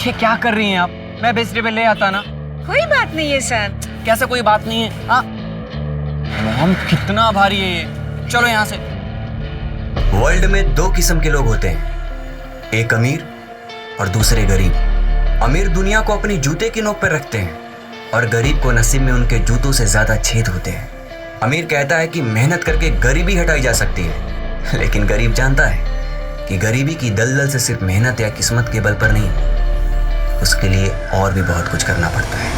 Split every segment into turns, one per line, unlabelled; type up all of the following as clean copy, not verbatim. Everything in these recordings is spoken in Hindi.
ये क्या कर रही हैं आप? मैं बिस्तरे पे ले आता ना।
कोई बात नहीं है सर।
कैसे कोई बात नहीं है? हाँ मोहम कितना भारी है ये। चलो यहाँ से।
वर्ल्ड में दो किस्म के लोग होते हैं, एक अमीर और दूसरे गरीब। अमीर दुनिया को अपनी जूते की नोक पर रखते हैं और गरीब को नसीब में उनके जूतों से ज्यादा छेद होते हैं। अमीर कहता है कि मेहनत करके गरीबी हटाई जा सकती है, लेकिन गरीब जानता है कि गरीबी की दलदल से सिर्फ मेहनत या किस्मत के बल पर नहीं, उसके लिए और भी बहुत कुछ करना पड़ता है।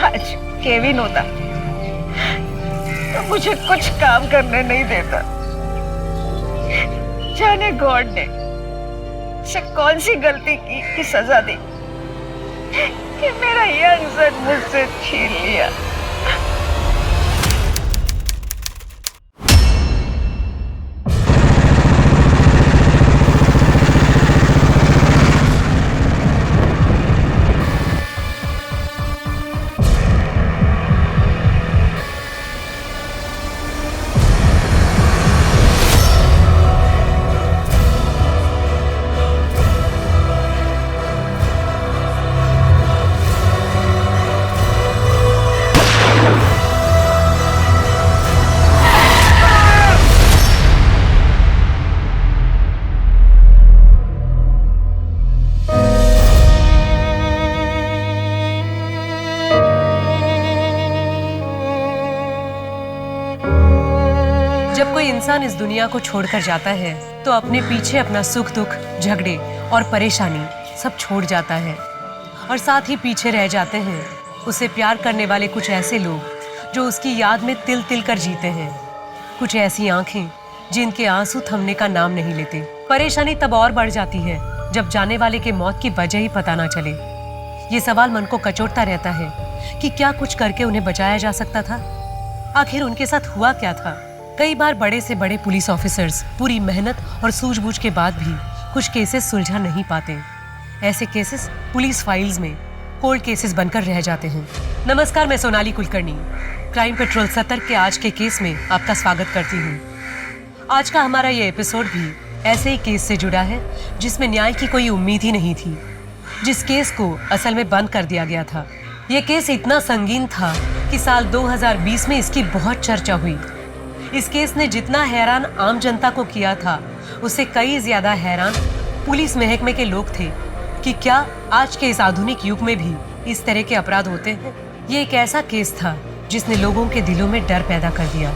आज केविन होता तो मुझे कुछ काम करने नहीं देता। जाने गॉड ने से कौन सी गलती की कि सजा दी कि मेरा यंग सन मुझसे छीन लिया।
जब कोई इंसान इस दुनिया को छोड़कर जाता है तो अपने पीछे अपना सुख दुख, झगड़े और परेशानी सब छोड़ जाता है और साथ ही पीछे रह जाते हैं उसे प्यार करने वाले कुछ ऐसे लोग जो उसकी याद में तिल तिल कर जीते हैं, कुछ ऐसी आंखें जिनके आंसू थमने का नाम नहीं लेते। परेशानी तब और बढ़ जाती है जब जाने वाले के मौत की वजह ही पता ना चले। ये सवाल मन को कचोटता रहता है कि क्या कुछ करके उन्हें बचाया जा सकता था? आखिर उनके साथ हुआ क्या था? कई बार बड़े से बड़े पुलिस ऑफिसर्स पूरी मेहनत और सूझबूझ के बाद भी कुछ केसेस सुलझा नहीं पाते। ऐसे केसेस पुलिस फाइल्स में कोल्ड केसेस बनकर रह जाते हैं। नमस्कार, मैं सोनाली कुलकर्णी क्राइम पेट्रोल 70 के आज के केस में आपका स्वागत करती हूँ। आज का हमारा ये एपिसोड भी ऐसे ही केस से जुड़ा है जिसमें न्याय की कोई उम्मीद ही नहीं थी, जिस केस को असल में बंद कर दिया गया था। ये केस इतना संगीन था कि साल 2020 में इसकी बहुत चर्चा हुई। इस केस ने जितना हैरान आम जनता को किया था, उससे कई ज्यादा हैरान पुलिस महकमे के लोग थे कि क्या आज के इस आधुनिक युग में भी इस तरह के अपराध होते हैं। ये एक ऐसा केस था जिसने लोगों के दिलों में डर पैदा कर दिया,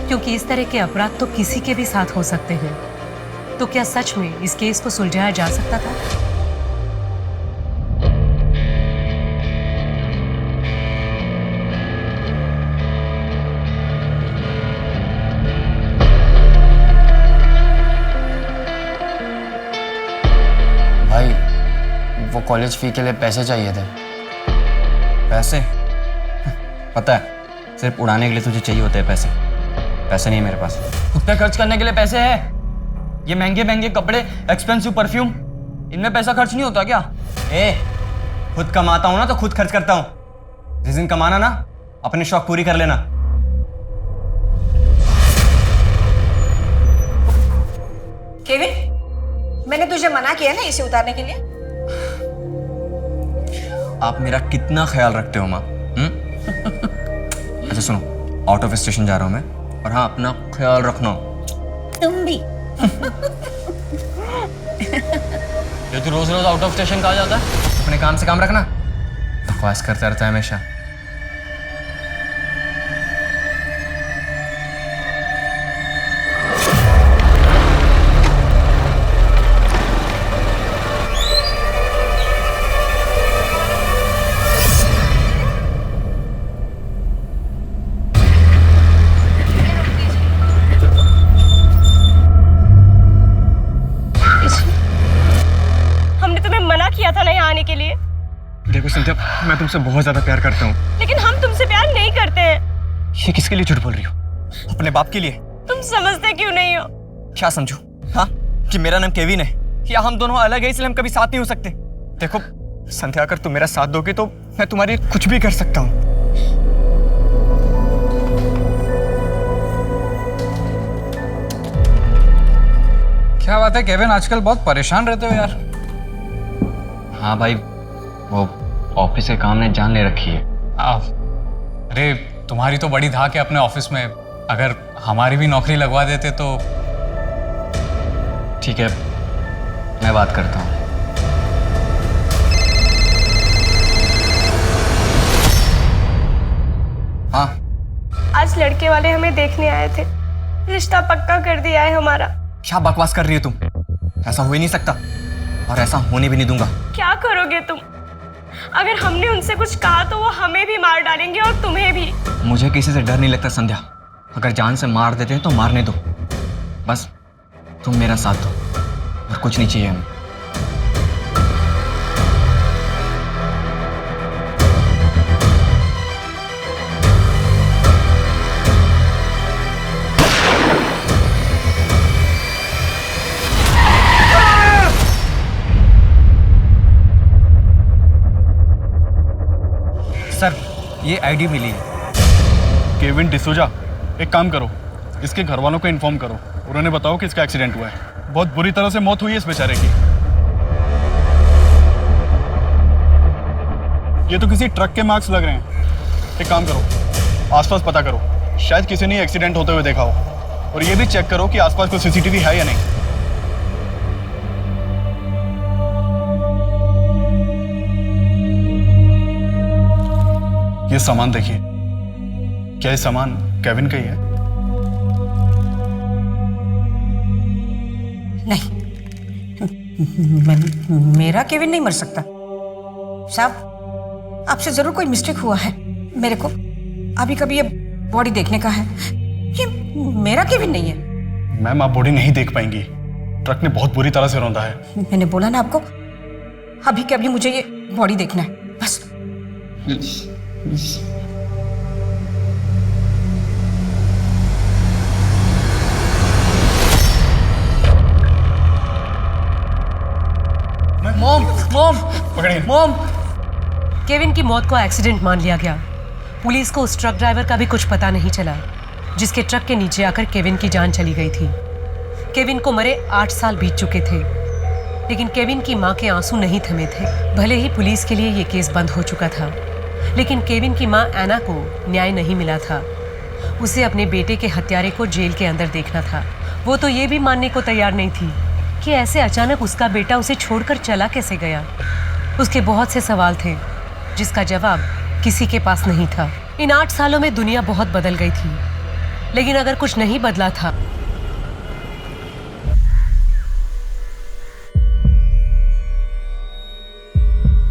क्योंकि इस तरह के अपराध तो किसी के भी साथ हो सकते हैं। तो क्या सच में इस केस को सुलझाया जा सकता था?
वो कॉलेज फी के लिए पैसे चाहिए थे। पैसे? पता है, सिर्फ उड़ाने के लिए तुझे चाहिए होते हैं पैसे। पैसे नहीं है मेरे पास। खुद पे खर्च करने के लिए पैसे है? ये महंगे महंगे कपड़े, एक्सपेंसिव परफ्यूम, इनमें पैसा खर्च नहीं होता क्या? खुद कमाता हूं ना तो खुद खर्च करता हूं। जिस दिन कमाना ना, अपने शौक पूरी कर लेना।
केविन, मैंने तुझे मना किया ना इसे उतारने के लिए।
आप मेरा कितना ख्याल रखते हो माँ? अच्छा सुनो, आउट ऑफ स्टेशन जा रहा हूँ मैं, और हाँ अपना ख्याल रखना।
तुम भी।
ये तू रोज रोज आउट ऑफ स्टेशन कहाँ जाता है? अपने काम से काम रखना। बकवास करता रहता है हमेशा।
के लिए।
देखो सिंथिया, मैं तुमसे बहुत ज्यादा प्यार करता हूँ।
लेकिन हम तुमसे प्यार नहीं करते हैं।
ये किसके लिए झूठ बोल रही हो? अपने बाप के लिए।
तुम समझते क्यों नहीं हो?
क्या समझू? हाँ, कि मेरा नाम केविन है या हम दोनों अलग है इसलिए हम कभी साथ नहीं हो सकते। देखो संध्या, अगर तुम मेरा साथ दोगे तो मैं तुम्हारे लिए कुछ भी कर सकता हूँ।
क्या बात है केविन, आजकल बहुत परेशान रहते हो यार।
हाँ भाई, वो ऑफिस के काम ने जान ले रखी है।
अरे तुम्हारी तो बड़ी धाक है अपने ऑफिस में, अगर हमारी भी नौकरी लगवा देते तो।
ठीक है, मैं बात करता हूँ। हाँ,
आज लड़के वाले हमें देखने आए थे, रिश्ता पक्का कर दिया है हमारा।
क्या बकवास कर रही हो तुम? ऐसा हो ही नहीं सकता और ऐसा होने भी नहीं दूंगा।
क्या करोगे तुम? अगर हमने उनसे कुछ कहा तो वो हमें भी मार डालेंगे और तुम्हें भी।
मुझे किसी से डर नहीं लगता संध्या। अगर जान से मार देते हैं तो मारने दो, बस तुम मेरा साथ दो और कुछ नहीं चाहिए हमें। सर, ये आईडी मिली है।
केविन डिसूजा, एक काम करो, इसके घर वालों को इन्फॉर्म करो, उन्हें बताओ कि इसका एक्सीडेंट हुआ है। बहुत बुरी तरह से मौत हुई है इस बेचारे की। ये तो किसी ट्रक के मार्क्स लग रहे हैं। एक काम करो, आसपास पता करो, शायद किसी ने एक्सीडेंट होते हुए देखा हो। और ये भी चेक करो कि आसपास कोई सीसीटीवी है या नहीं। ये सामान देखिए, क्या ये सामान केविन का ही है?
नहीं, मेरा केविन नहीं मर सकता साहब। आपसे जरूर कोई मिस्टेक हुआ है। मेरे को अभी कभी ये बॉडी देखने का है। ये मेरा केविन नहीं है।
मैम, आप बॉडी नहीं देख पाएंगी, ट्रक ने बहुत बुरी तरह से रौंदा है।
मैंने बोला ना आपको, अभी के अभी मुझे ये बॉडी देखना है बस।
मॉम, मॉम,
पकड़िए।
मॉम।
केविन की मौत को एक्सीडेंट मान लिया गया। पुलिस को उस ट्रक ड्राइवर का भी कुछ पता नहीं चला जिसके ट्रक के नीचे आकर केविन की जान चली गई थी। केविन को मरे 8 साल बीत चुके थे, लेकिन केविन की मां के आंसू नहीं थमे थे। भले ही पुलिस के लिए ये केस बंद हो चुका था, लेकिन केविन की मां एना को न्याय नहीं मिला था। उसे अपने बेटे के हत्यारे को जेल के अंदर देखना था। वो तो ये भी मानने को तैयार नहीं थी कि ऐसे अचानक उसका बेटा उसे छोड़कर चला कैसे गया। उसके बहुत से सवाल थे जिसका जवाब किसी के पास नहीं था। इन 8 सालों में दुनिया बहुत बदल गई थी, लेकिन अगर कुछ नहीं बदला था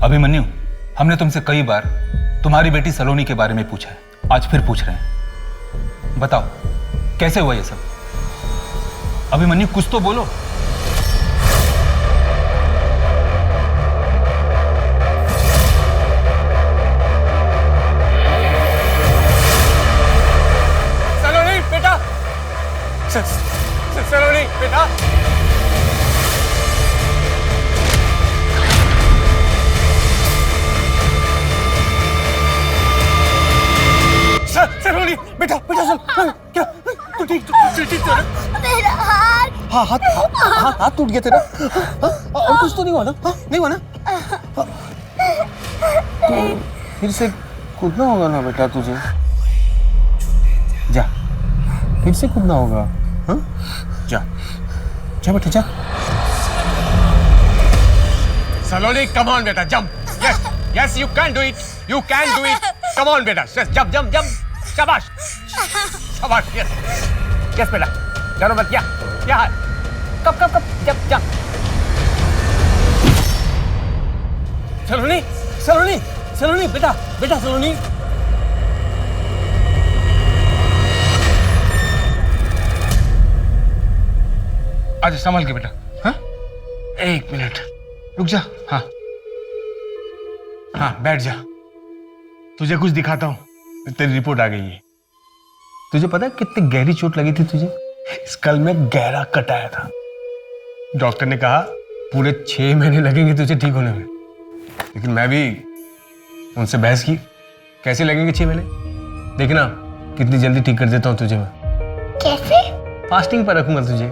अभिमन्यु, हमने तुमसे कई बार तुम्हारी बेटी सलोनी के बारे में पूछा है, आज फिर पूछ रहे हैं। बताओ कैसे हुआ ये सब? अभिमन्यु, कुछ तो बोलो।
सलोनी बेटा, सलोनी बेटा। सलोनी बेटा, बेटा सुन, क्या तू ठीक तो है?
मेरा हाथ।
हाँ, हाथ टूट गया तेरा। हाँ, और कुछ तो नहीं हुआ ना? हाँ, नहीं हुआ ना? तो फिर से कूदना होगा ना बेटा तुझे। जा, फिर से कूदना होगा। हाँ, जा जा बेटा, जा।
Saloni, come on, beta, jump. Yes, yes, you can do it. You can do it. Come on, beta. Just jump, jump, jump. Shabash. Shabash. Yes. Yes, beta. Jaro bat. Yeah. Yeah. Come. Jump, jump.
सलोनी बेटा, सलोनी।
आज संभल के बेटा। हाँ, 1 मिनट रुक जा। हाँ हाँ, बैठ जा। तुझे कुछ दिखाता हूँ। तेरी रिपोर्ट आ गई है। तुझे पता है कितनी गहरी चोट लगी थी तुझे? स्कल में गहरा कट आया था।
डॉक्टर ने कहा पूरे 6 महीने लगेंगे तुझे ठीक होने में। लेकिन मैं भी उनसे बहस की, कैसे लगेंगे 6 महीने, देखना कितनी जल्दी ठीक कर देता हूँ तुझे मैं।
कैसे?
फास्टिंग पर रखूंगा तुझे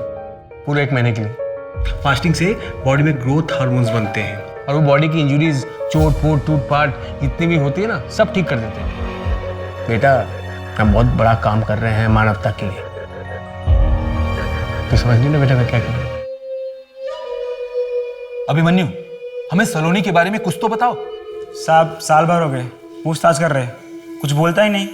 पूरे 1 महीने के लिए। फास्टिंग से बॉडी में ग्रोथ हार्मोन्स बनते हैं और वो बॉडी की इंजुरीज, चोट पोट टूट पाट जितनी भी होती है ना, सब ठीक कर देते हैं। बेटा हम बहुत बड़ा काम कर रहे हैं मानवता के लिए। तो समझ नहीं ना बेटा मैं क्या कर रहा हूँ।
अभिमन्यु, हमें सलोनी के बारे में कुछ तो बताओ।
साहब साल भर हो गए पूछताछ कर रहे, कुछ बोलता ही नहीं।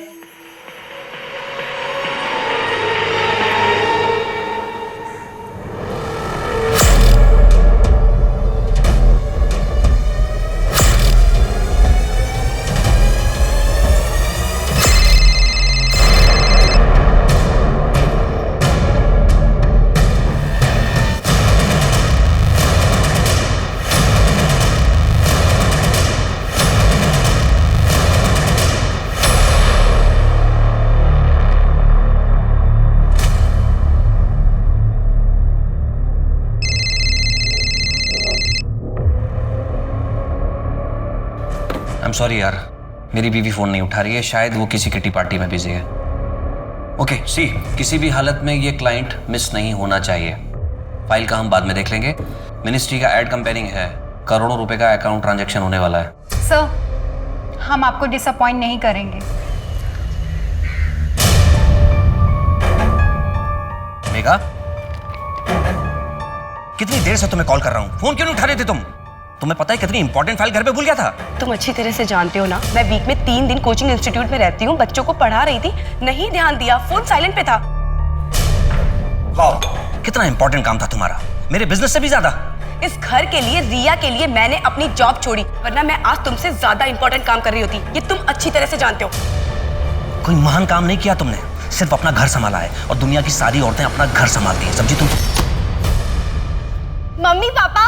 सॉरी यार, मेरी बीवी फोन नहीं उठा रही है, शायद वो किसी किटी पार्टी में बिजी है। ओके सी, किसी भी हालत में ये क्लाइंट मिस नहीं होना चाहिए। फाइल का हम बाद में देख लेंगे। मिनिस्ट्री का एड कंपेयरिंग है, करोड़ों रुपए का अकाउंट ट्रांजैक्शन होने वाला है।
सर हम आपको डिसअपॉइंट नहीं करेंगे।
मेघा, कितनी देर से तुम्हें कॉल कर रहा हूं, फोन क्यों नहीं उठा रहे थे तुम? तुम्हें पता है कितनी इंपॉर्टेंट फाइल घर पे भूल गया था।
तुम अच्छी तरह से जानते हो ना, मैं वीक में 3 दिन कोचिंग इंस्टीट्यूट में रहती हूँ, बच्चों को पढ़ा रही थी, नहीं ध्यान दिया, फोन साइलेंट पे था।
वाह, कितना इंपॉर्टेंट काम था तुम्हारा, मेरे बिजनेस से भी ज्यादा।
इस घर के लिए, रिया के लिए मैंने अपनी जॉब छोड़ी, वरना मैं आज तुमसे ज्यादा इंपॉर्टेंट काम कर रही होती। ये तुम अच्छी तरह से जानते हो।
कोई महान काम नहीं किया तुमने, सिर्फ अपना घर संभाला है, और दुनिया की सारी औरतें अपना घर संभालती हैं, समझी तुम?
मम्मी पापा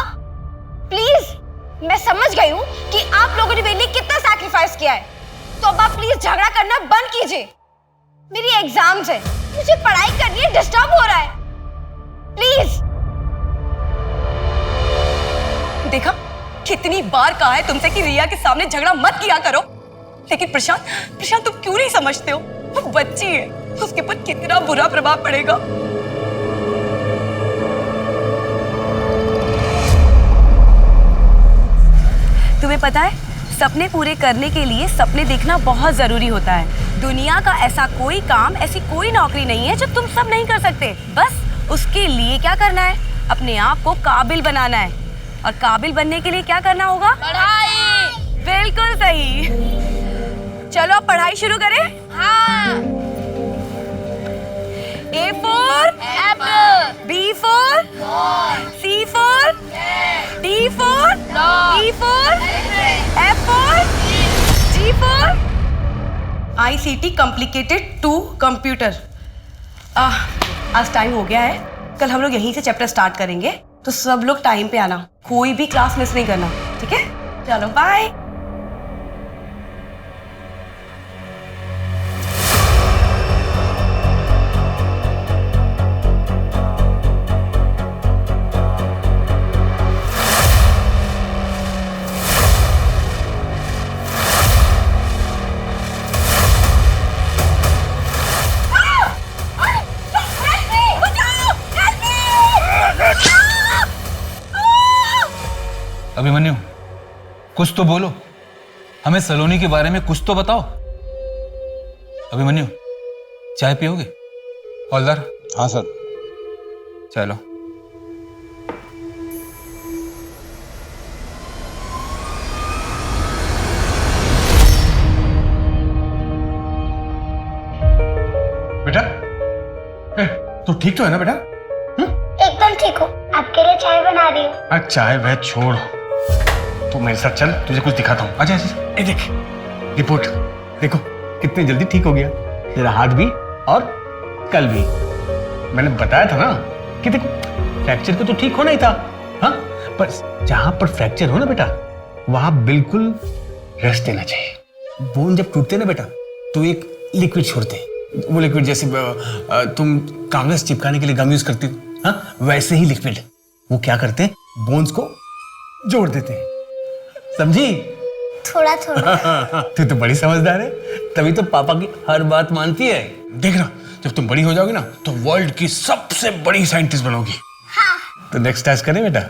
प्लीज, मैं समझ गई हूँ कि आप लोगों ने मेरे लिए कितना सैक्रिफाइस किया है, तो अब आप प्लीज झगड़ा करना बंद कीजिए। मेरी एग्जाम्स है, मुझे पढ़ाई करनी है, डिस्टर्ब हो रहा है, प्लीज।
देखा, कितनी बार कहा है तुमसे कि रिया के सामने झगड़ा मत किया करो, लेकिन प्रशांत तुम क्यों नहीं समझते हो? वो बच्ची है, उसके ऊपर कितना बुरा प्रभाव पड़ेगा। तुम्हें पता है, सपने पूरे करने के लिए सपने देखना बहुत जरूरी होता है। दुनिया का ऐसा कोई काम, ऐसी कोई नौकरी नहीं है जो तुम सब नहीं कर सकते। बस उसके लिए क्या करना है, अपने आप को काबिल बनाना है। और काबिल बनने के लिए क्या करना होगा? पढ़ाई। बिल्कुल सही। चलो अब पढ़ाई शुरू करें। हाँ। A for apple, B for ball, C for cat, D for dog, E for F for G for ICT complicated to computer। आज टाइम हो गया है, कल हम लोग यहीं से चैप्टर स्टार्ट करेंगे, तो सब लोग टाइम पे आना, कोई भी क्लास मिस नहीं करना, ठीक है? चलो बाय।
अभिमन्यु, कुछ तो बोलो, हमें सलोनी के बारे में कुछ तो बताओ। अभिमन्यु, चाय पियोगे?
हवलदार।
हाँ सर।
चलो।
बेटा, तो ठीक तो है ना बेटा?
एकदम ठीक हो, आपके लिए चाय बना रही हूँ।
चाय वह छोड़, तू मेरे साथ चल, तुझे कुछ दिखाता हूँ। अच्छा, ये देख रिपोर्ट, देखो कितनी जल्दी ठीक हो गया तेरा हाथ भी और कल भी। मैंने बताया था ना कि देखो फ्रैक्चर को तो ठीक होना ही था, हाँ, पर जहां पर फ्रैक्चर हो ना बेटा, वहां बिल्कुल रेस्ट देना चाहिए। बोन जब टूटते ना बेटा, तो एक लिक्विड छोड़ते, वो लिक्विड जैसे तुम कागज चिपकाने के लिए गम यूज करती हो, हाँ, वैसे ही लिक्विड वो क्या करते हैं, बोन्स को जोड़ देते हैं, समझी?
थोड़ा थोड़ा।
तू तो बड़ी समझदार है, तभी तो पापा की हर बात मानती है। देखना, जब तुम बड़ी हो जाओगी ना तो वर्ल्ड की सबसे बड़ी साइंटिस्ट बनोगी। हाँ। तो नेक्स्ट टास्क करें बेटा?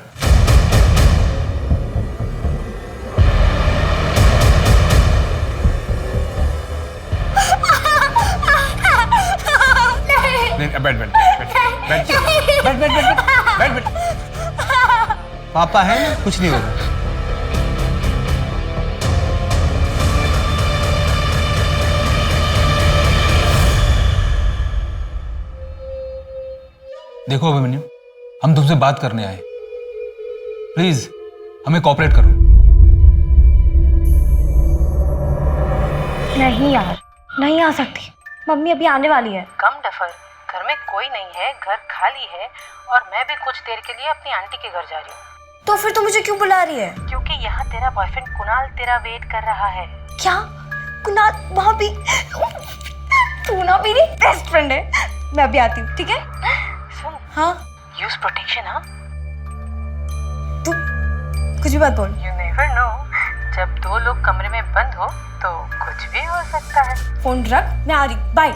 बैठ बैठ बैठ बैठ बैठ बैठ बैठ बैठ। पापा है ना, कुछ नहीं होगा।
देखो अभिमन्यु, हम तुमसे बात करने आए, प्लीज हमें कोऑपरेट करो।
नहीं यार, नहीं आ सकती, मम्मी अभी आने वाली है।
कम डफर, घर में कोई नहीं है, घर खाली है और मैं भी कुछ देर के लिए अपनी आंटी के घर जा रही हूँ।
तो फिर तू मुझे क्यों बुला रही है?
क्योंकि यहाँ तेरा बॉयफ्रेंड कुणाल तेरा वेट कर रहा है।
क्या? कुणाल वहाँ भी? तू ना मेरी बेस्ट फ्रेंड है। मैं अभी आती हूँ, ठीक है?
सुन,
हाँ?
Use protection. हाँ,
तू कुछ भी बात बोल।
यू नेवर नो, जब दो लोग कमरे में बंद हो तो कुछ भी हो सकता है।
फोन रख, मैं आ रही, बाय।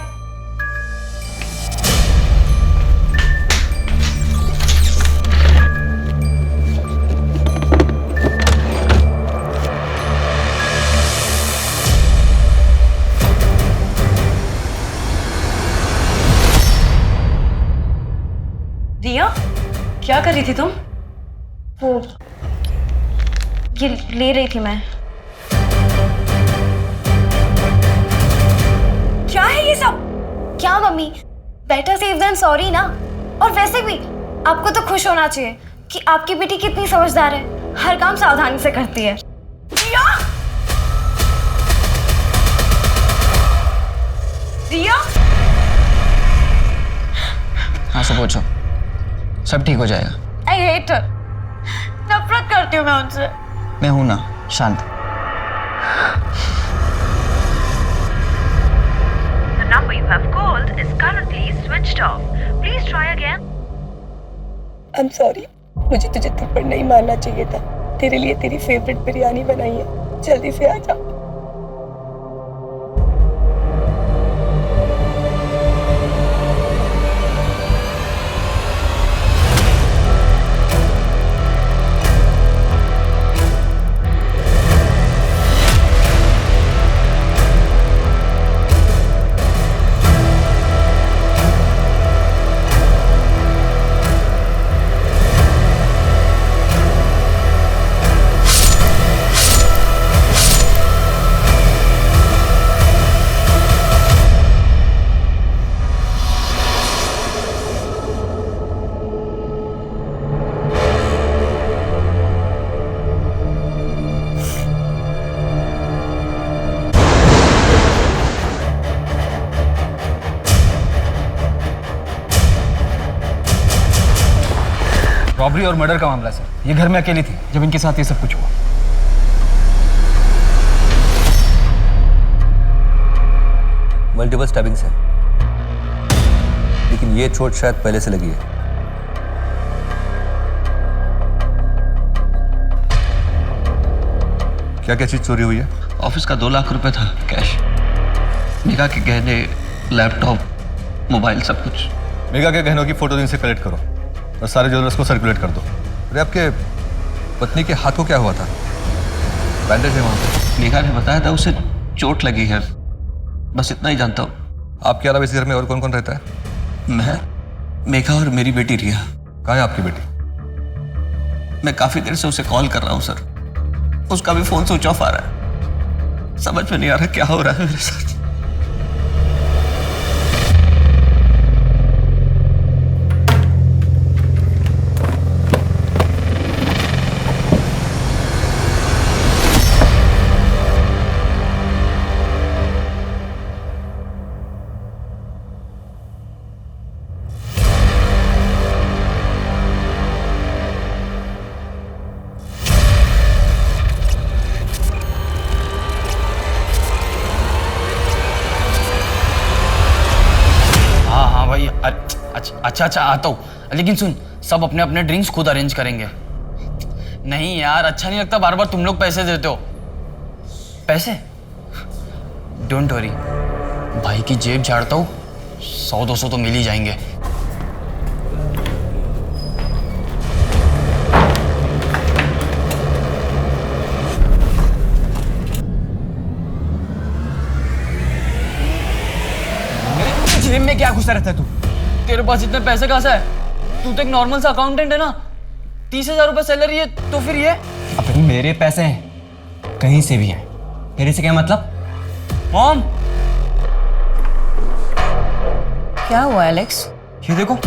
रिया, क्या कर रही थी तुम?
वो ये ले रही थी मैं। क्या है ये सब? क्या mummy, better safe than sorry ना। और वैसे भी आपको तो खुश होना चाहिए कि आपकी बेटी कितनी समझदार है, हर काम सावधानी से करती है। रिया, रिया,
हाँ से पूछो, सब ठीक हो जाएगा।
आई हेट हर, नफरत करती हूँ मैं उनसे।
मैं हूं ना, शांत।
The number you have called is currently switched off. Please try again.
I'm sorry, मुझे तुझे थप्पड़ नहीं मारना चाहिए था। तेरे लिए तेरी फेवरेट बिरयानी बनाई है, जल्दी से आ जा।
रॉबरी और मर्डर का मामला सर। ये घर में अकेली थी जब इनके साथ ये सब कुछ हुआ।
मल्टीपल स्टैबिंग्स है, लेकिन ये चोट शायद पहले से लगी है। क्या क्या चीज चोरी हुई है?
ऑफिस का 2 लाख रुपए था कैश, मेघा के गहने, लैपटॉप, मोबाइल, सब कुछ।
मेघा के गहनों की फोटो इनसे कलेक्ट करो और सारे ज्वेलर्स को सर्कुलेट कर दो। अरे आपके पत्नी के हाथ को क्या हुआ था? बैंडेज है वहाँ पे।
मेघा ने बताया था उसे चोट लगी है, बस इतना ही जानता हूँ।
आपके अलावा इस घर में और कौन कौन रहता है?
मैं, मेघा और मेरी बेटी रिया।
कहाँ है आपकी बेटी?
मैं काफी देर से उसे कॉल कर रहा हूँ सर, उसका भी फोन स्विच ऑफ आ रहा है। समझ में नहीं आ रहा क्या हो रहा है मेरे साथ।
अच्छा आता हूँ, लेकिन सुन, सब अपने अपने ड्रिंक्स खुद अरेंज करेंगे। नहीं यार, अच्छा नहीं लगता बार बार तुम लोग पैसे देते हो। पैसे? डोंट वरी, भाई की जेब झाड़ता हूँ, 100-200 तो मिल ही जाएंगे। जेब में क्या घुसा रहता है तू? तेरे पास इतने पैसे कहाँ से है? तू तो एक नॉर्मल सा अकाउंटेंट है ना। 30,000 रुपए सैलरी है तो फिर ये? अबे मेरे पैसे हैं, कहीं से भी हैं। तेरे से क्या मतलब? मॉम,
क्या हुआ एलेक्स?
ये देखो।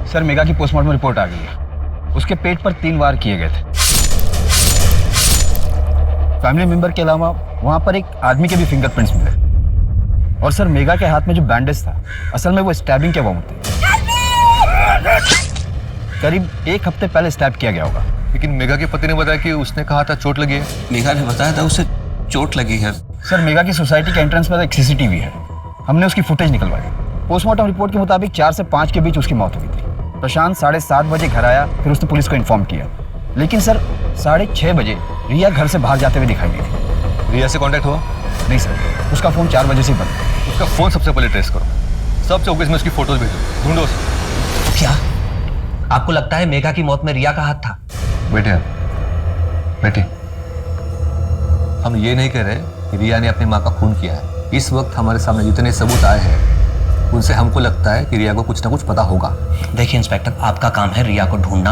सर मेघा की पोस्टमार्टम रिपोर्ट आ गई है। उसके पेट पर 3 वार किए गए थे। फैमिली मेंबर के अलावा वहां पर एक आदमी के भी फिंगरप्रिंट्स मिले। और सर मेघा के हाथ में जो बैंडेज था, असल में वो स्टैबिंग के वाउंड थे। करीब 1 हफ्ते पहले स्टैब किया गया होगा।
लेकिन मेघा के पति ने बताया कि उसने कहा था चोट लगी है।
मेघा ने बताया था उसे चोट लगी है।
सर मेघा की सोसाइटी के एंट्रेंस पर एक सीसीटीवी है, हमने उसकी फुटेज निकलवाई। पोस्टमार्टम रिपोर्ट के मुताबिक 4 से 5 के बीच उसकी मौत हुई थी। प्रशांत 7:30 बजे घर आया, फिर उसने पुलिस को इन्फॉर्म किया। लेकिन सर 6:30 बजे रिया घर से बाहर जाते हुए दिखाई दी थी।
रिया से कांटेक्ट हुआ?
नहीं सर, उसका फोन 4 बजे से बंद।
उसका फोन सबसे पहले ट्रेस करो, सब चौबीस में उसकी फोटोज भेजो, ढूंढो उसे।
क्या आपको लगता है मेघा की मौत में रिया का हाथ था?
बेटे, हम ये नहीं कह रहे कि रिया ने अपनी माँ का खून किया है। इस वक्त हमारे सामने जितने सबूत आए हैं उनसे हमको लगता है कि रिया को कुछ ना कुछ पता होगा।
देखिए इंस्पेक्टर, आपका काम है रिया को ढूंढना,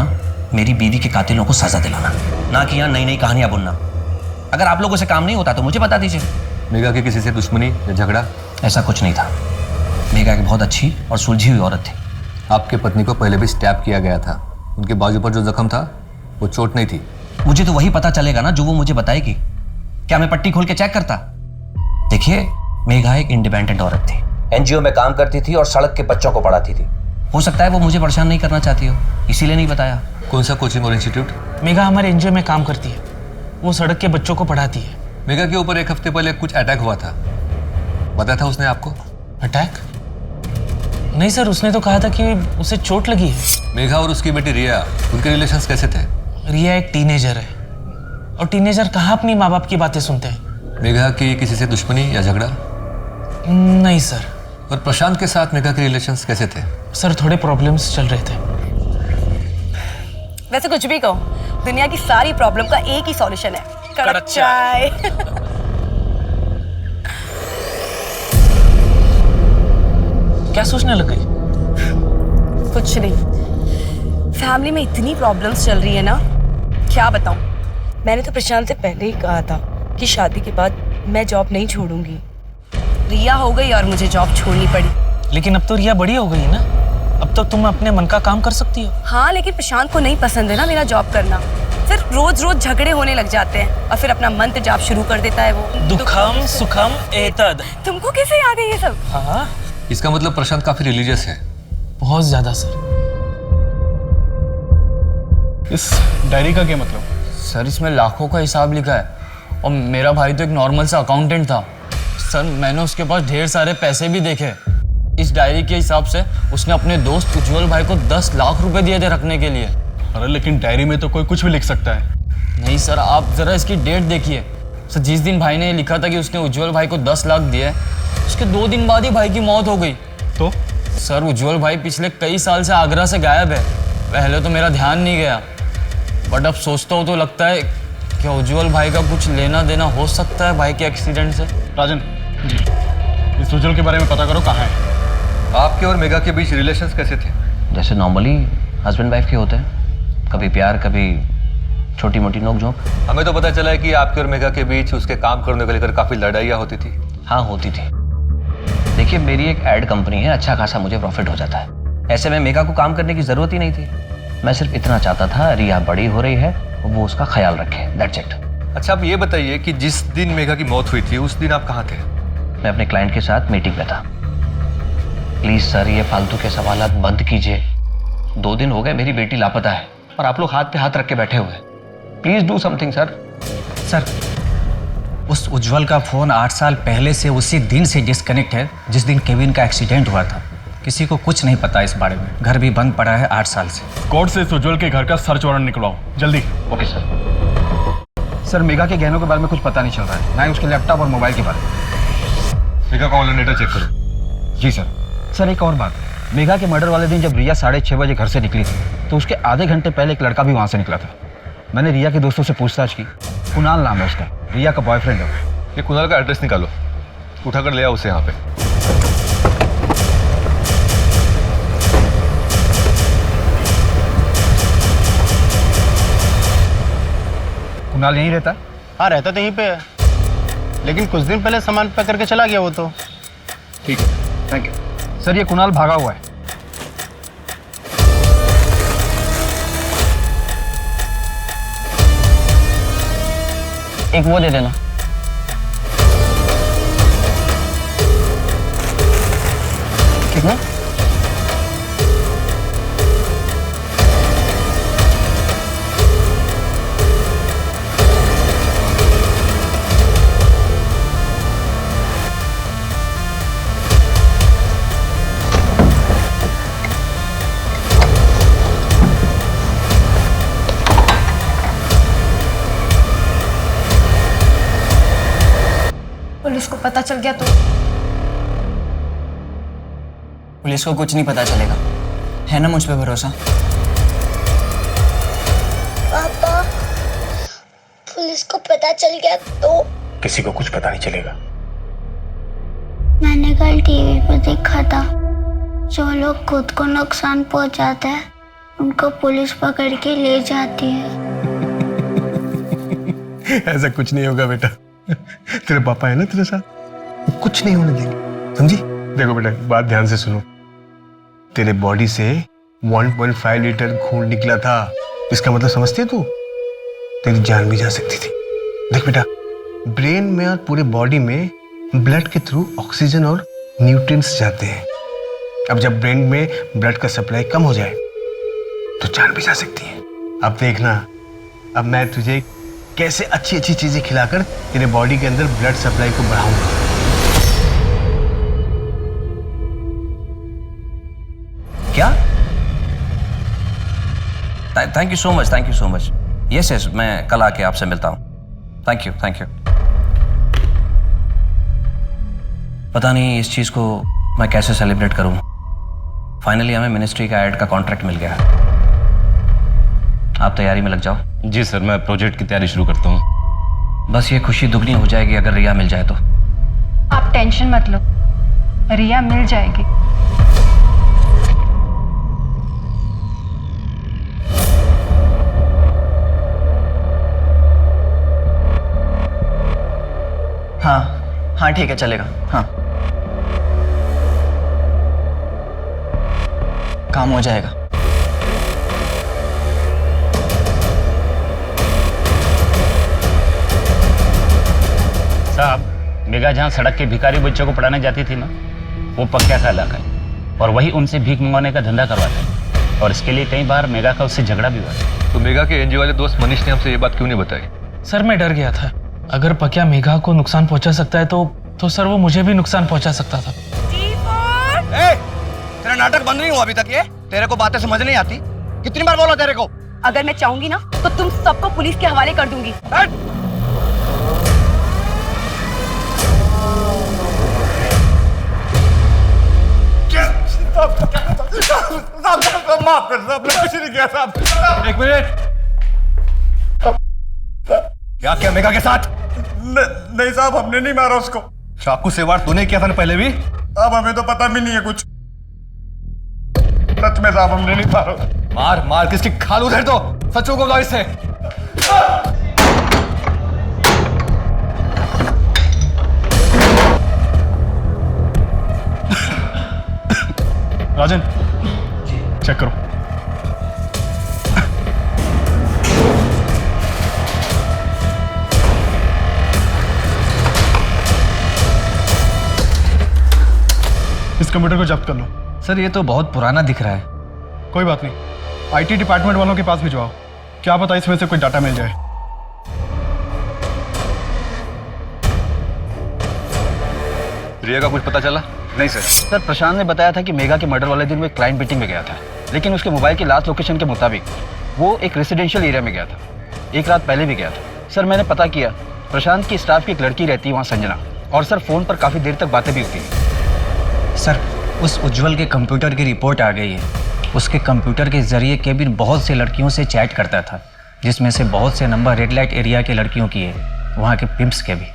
मेरी बीवी के कातिलों को सजा दिलाना, ना कि यहाँ नई नई कहानियां बुनना। अगर आप लोगों से काम नहीं होता तो मुझे बता दीजिए।
मेघा की किसी से दुश्मनी या झगड़ा?
ऐसा कुछ नहीं था। मेघा एक बहुत अच्छी और सुलझी हुई औरत थी।
आपके पत्नी को पहले भी स्टैब किया गया था। उनके बाजू पर जो जख्म था वो चोट नहीं थी।
मुझे तो वही पता चलेगा ना जो वो मुझे बताएगी। क्या मैं पट्टी खोल के चेक करता? देखिए, मेघा एक इंडिपेंडेंट औरत थी, एनजीओ में काम करती थी और सड़क के बच्चों को पढ़ाती थी। हो सकता है वो मुझे परेशान नहीं करना चाहती हो, इसीलिए नहीं बताया।
कौन सा कोचिंग और इंस्टीट्यूट?
मेघा हमारे एनजीओ में काम करती है, वो सड़क के बच्चों को पढ़ाती है।
मेघा के ऊपर 1 हफ्ते पहले कुछ अटैक हुआ था, बताया था उसने आपको?
अटैक? नहीं सर, उसने तो कहा था कि उसे चोट लगी है।
मेघा और उसकी बेटी रिया, उनके रिलेशंस कैसे थे?
रिया एक टीनेजर है और टीनेजर कहाँ अपनी माँ बाप की बातें सुनते हैं।
मेघा की किसी से दुश्मनी या झगड़ा?
नहीं सर।
और प्रशांत के साथ मेघा के रिलेशंस कैसे थे?
सर थोड़े प्रॉब्लम्स चल रहे थे।
वैसे कुछ भी कहो, दुनिया की सारी प्रॉब्लम का एक ही सॉल्यूशन है, कड़क चाय।
क्या सोचने लग गई?
कुछ नहीं, फैमिली में इतनी प्रॉब्लम्स चल रही है ना, क्या बताऊं। मैंने तो प्रशांत से पहले ही कहा था कि शादी के बाद मैं जॉब नहीं छोड़ूंगी। रिया हो गई और मुझे जॉब छोड़नी पड़ी।
लेकिन अब तो रिया बड़ी हो गई ना, अब तो तुम अपने मन का काम कर सकती हो।
हाँ, लेकिन प्रशांत को नहीं पसंद है ना मेरा जॉब करना। फिर रोज रोज झगड़े होने लग जाते हैं और फिर अपना मंत्र जाप शुरू कर देता है वो।
दुखम सुखम एतद।
तुमको कैसे याद है ये सब?
हाँ,
इसका मतलब प्रशांत काफी रिलीजियस है।
बहुत ज्यादा सर।
इस डायरी का क्या मतलब?
सर इसमें लाखों का हिसाब लिखा है और मेरा भाई तो एक नॉर्मल सा अकाउंटेंट था। सर मैंने उसके पास ढेर सारे पैसे भी देखे। इस डायरी के हिसाब से उसने अपने दोस्त उज्जवल भाई को 10 लाख रुपए दिए थे रखने के लिए।
अरे लेकिन डायरी में तो कोई कुछ भी लिख सकता है।
नहीं सर, आप जरा इसकी डेट देखिए। सर जिस दिन भाई ने लिखा था कि उसने उज्जवल भाई को 10 लाख दिए, उसके 2 दिन बाद ही भाई की मौत हो गई।
तो
सर उज्जवल भाई पिछले कई साल से आगरा से गायब है। पहले तो मेरा ध्यान नहीं गया, बट अब सोचता हूँ तो लगता है कि उज्जवल भाई का कुछ लेना देना हो सकता है भाई के एक्सीडेंट से।
राजन जी, इस उज्जवल के बारे में पता करो, कहाँ है।
आपके और मेघा के बीच रिलेशंस कैसे थे?
जैसे नॉर्मली हस्बैंड वाइफ के होते हैं, कभी प्यार कभी छोटी मोटी नोक-झोंक।
हमें तो पता चला है कि आपके और मेघा के बीच उसके काम करने को लेकर काफी लड़ाइयाँ होती थी।
हाँ होती थी। देखिए मेरी एक एड कंपनी है, अच्छा खासा मुझे प्रॉफिट हो जाता है। ऐसे में मेघा को काम करने की जरूरत ही नहीं थी। मैं सिर्फ इतना चाहता था रिया बड़ी हो रही है, वो उसका ख्याल रखे, दैट्स इट।
अच्छा आप ये बताइए कि जिस दिन मेघा की मौत हुई थी उस दिन आप कहाँ थे?
मैं अपने क्लाइंट के साथ मीटिंग पे था। प्लीज सर ये फालतू के सवालात बंद कीजिए। 2 दिन हो गए मेरी बेटी लापता है और आप लोग हाथ पे हाथ रख के बैठे हुए हैं।
Please do something sir.
Sir, उस उज्जवल का फोन 8 साल पहले से उसी दिन से डिस्कनेक्ट है जिस दिन केविन का एक्सीडेंट हुआ था। किसी को कुछ नहीं पता इस बारे में। घर भी बंद पड़ा है 8 साल से।
कोर्ट से इस उज्जवल के घर का सर्च वारंट निकलवाओ जल्दी।
Okay sir.
सर मेघा के गहनों के बारे में कुछ पता नहीं चल रहा है, ना ही उसके लैपटॉप और मोबाइल के बारे में।
मेघा का ऑनलाइन डेटा चेक करो।
जी सर। सर एक और बात, मेघा के मर्डर वाले दिन जब रिया 6:30 बजे घर से निकली थी तो उसके आधे घंटे पहले एक लड़का भी वहाँ से निकला था। मैंने रिया के दोस्तों से पूछताछ की, कुणाल नाम है उसका, रिया का बॉयफ्रेंड है।
ये कुणाल का एड्रेस निकालो, उठाकर ले आओ उसे यहाँ पे।
कुणाल यहीं रहता है?
हाँ रहता तो यहीं पे है, लेकिन कुछ दिन पहले सामान पैक करके चला गया वो तो।
ठीक है, थैंक यू। सर ये कुणाल भागा हुआ है।
एक वो दे देना। कितना?
पुलिस को पता चल गया तो?
पुलिस को कुछ नहीं पता चलेगा, है ना मुझ पे भरोसा?
पापा, पुलिस को पता चल गया तो?
किसी को कुछ पता नहीं चलेगा।
मैंने कल टीवी पर देखा था, जो लोग खुद को नुकसान पहुंचाते हैं उनको पुलिस पकड़ के ले जाती है।
ऐसा कुछ नहीं होगा बेटा, तेरे पापा है ना तेरे साथ, वो कुछ नहीं होने देंगे, समझी? देखो बेटा बात ध्यान से सुनो, तेरे बॉडी से 1.5 लीटर खून निकला था, इसका मतलब समझती है तू? तेरी जान भी जा सकती थी। देख बेटा, ब्रेन में और पूरे बॉडी में ब्लड के थ्रू ऑक्सीजन और न्यूट्रिएंट्स जाते हैं। अब जब ब्रेन में ब्लड का सप्लाई कम हो जाए तो जान भी जा सकती है। अब देखना, अब मैं तुझे कैसे अच्छी अच्छी चीजें खिलाकर तेरे बॉडी के अंदर ब्लड सप्लाई को बढ़ाऊंगा।
क्या? Thank you so much, thank you so much. Yes yes, मैं कल आके आपसे मिलता हूँ। Thank you, thank you. पता नहीं इस चीज को मैं कैसे सेलिब्रेट करूँ। फाइनली हमें मिनिस्ट्री का एड का कॉन्ट्रैक्ट मिल गया है। आप तैयारी में लग जाओ।
जी सर, मैं प्रोजेक्ट की तैयारी शुरू करता हूँ।
बस ये खुशी दुगनी हो जाएगी अगर रिया मिल जाए तो।
आप टेंशन मत लो, रिया मिल जाएगी।
हाँ हाँ ठीक है, चलेगा। हाँ काम हो जाएगा।
साहब, मेघा जहाँ सड़क के भिखारी बच्चों को पढ़ाने जाती थी ना, वो पक्का का इलाका है और वही उनसे भीख मंगवाने का धंधा करवाता है और इसके लिए कई बार मेघा का उससे झगड़ा भी हुआ है।
तो मेघा के एनजीओ वाले दोस्त मनीष ने हमसे ये बात क्यों नहीं बताई?
सर मैं डर गया था, अगर पक्या मेघा को नुकसान पहुंचा सकता है तो सर वो मुझे भी नुकसान पहुंचा सकता था।
तेरा नाटक बंद नहीं हुआ अभी तक? ये तेरे को बातें समझ नहीं आती? कितनी बार बोला तेरे को?
अगर मैं चाहूंगी ना तो तुम सबको पुलिस के हवाले कर दूंगी।
माफ कर साहब, मैं कुछ नहीं किया साहब।
एक मिनट, क्या किया मेघा के साथ?
नहीं साहब, हमने नहीं मारा उसको।
चाकू से वार तूने किया था ना पहले भी?
अब हमें तो पता भी नहीं है कुछ। सच में साहब हमने नहीं मारा।
मार मार किसकी खाल उधर तो सचों को बताओ इससे।
राजन चेक करो। इस कंप्यूटर को जब्त कर लो।
सर ये तो बहुत पुराना दिख रहा है।
कोई बात नहीं, आईटी डिपार्टमेंट वालों के पास भिजवाओ, क्या पता इसमें से कोई डाटा मिल जाए।
रिया का कुछ पता चला?
नहीं सर। सर प्रशांत ने बताया था कि मेगा के मर्डर वाले दिन वो एक क्लाइंट मीटिंग में गया था, लेकिन उसके मोबाइल की लास्ट लोकेशन के मुताबिक वो एक रेजिडेंशियल एरिया में गया था। एक रात पहले भी गया था। सर मैंने पता किया, प्रशांत की स्टाफ की एक लड़की रहती है वहाँ, संजना, और सर फ़ोन पर काफ़ी देर तक बातें भी होती हैं। सर उस उज्जवल के कंप्यूटर की रिपोर्ट आ गई है। उसके कंप्यूटर के जरिए केविन बहुत से लड़कियों से चैट करता था, जिसमें से बहुत से नंबर रेड लाइट एरिया के लड़कियों की है, वहाँ के पिम्प्स के भी।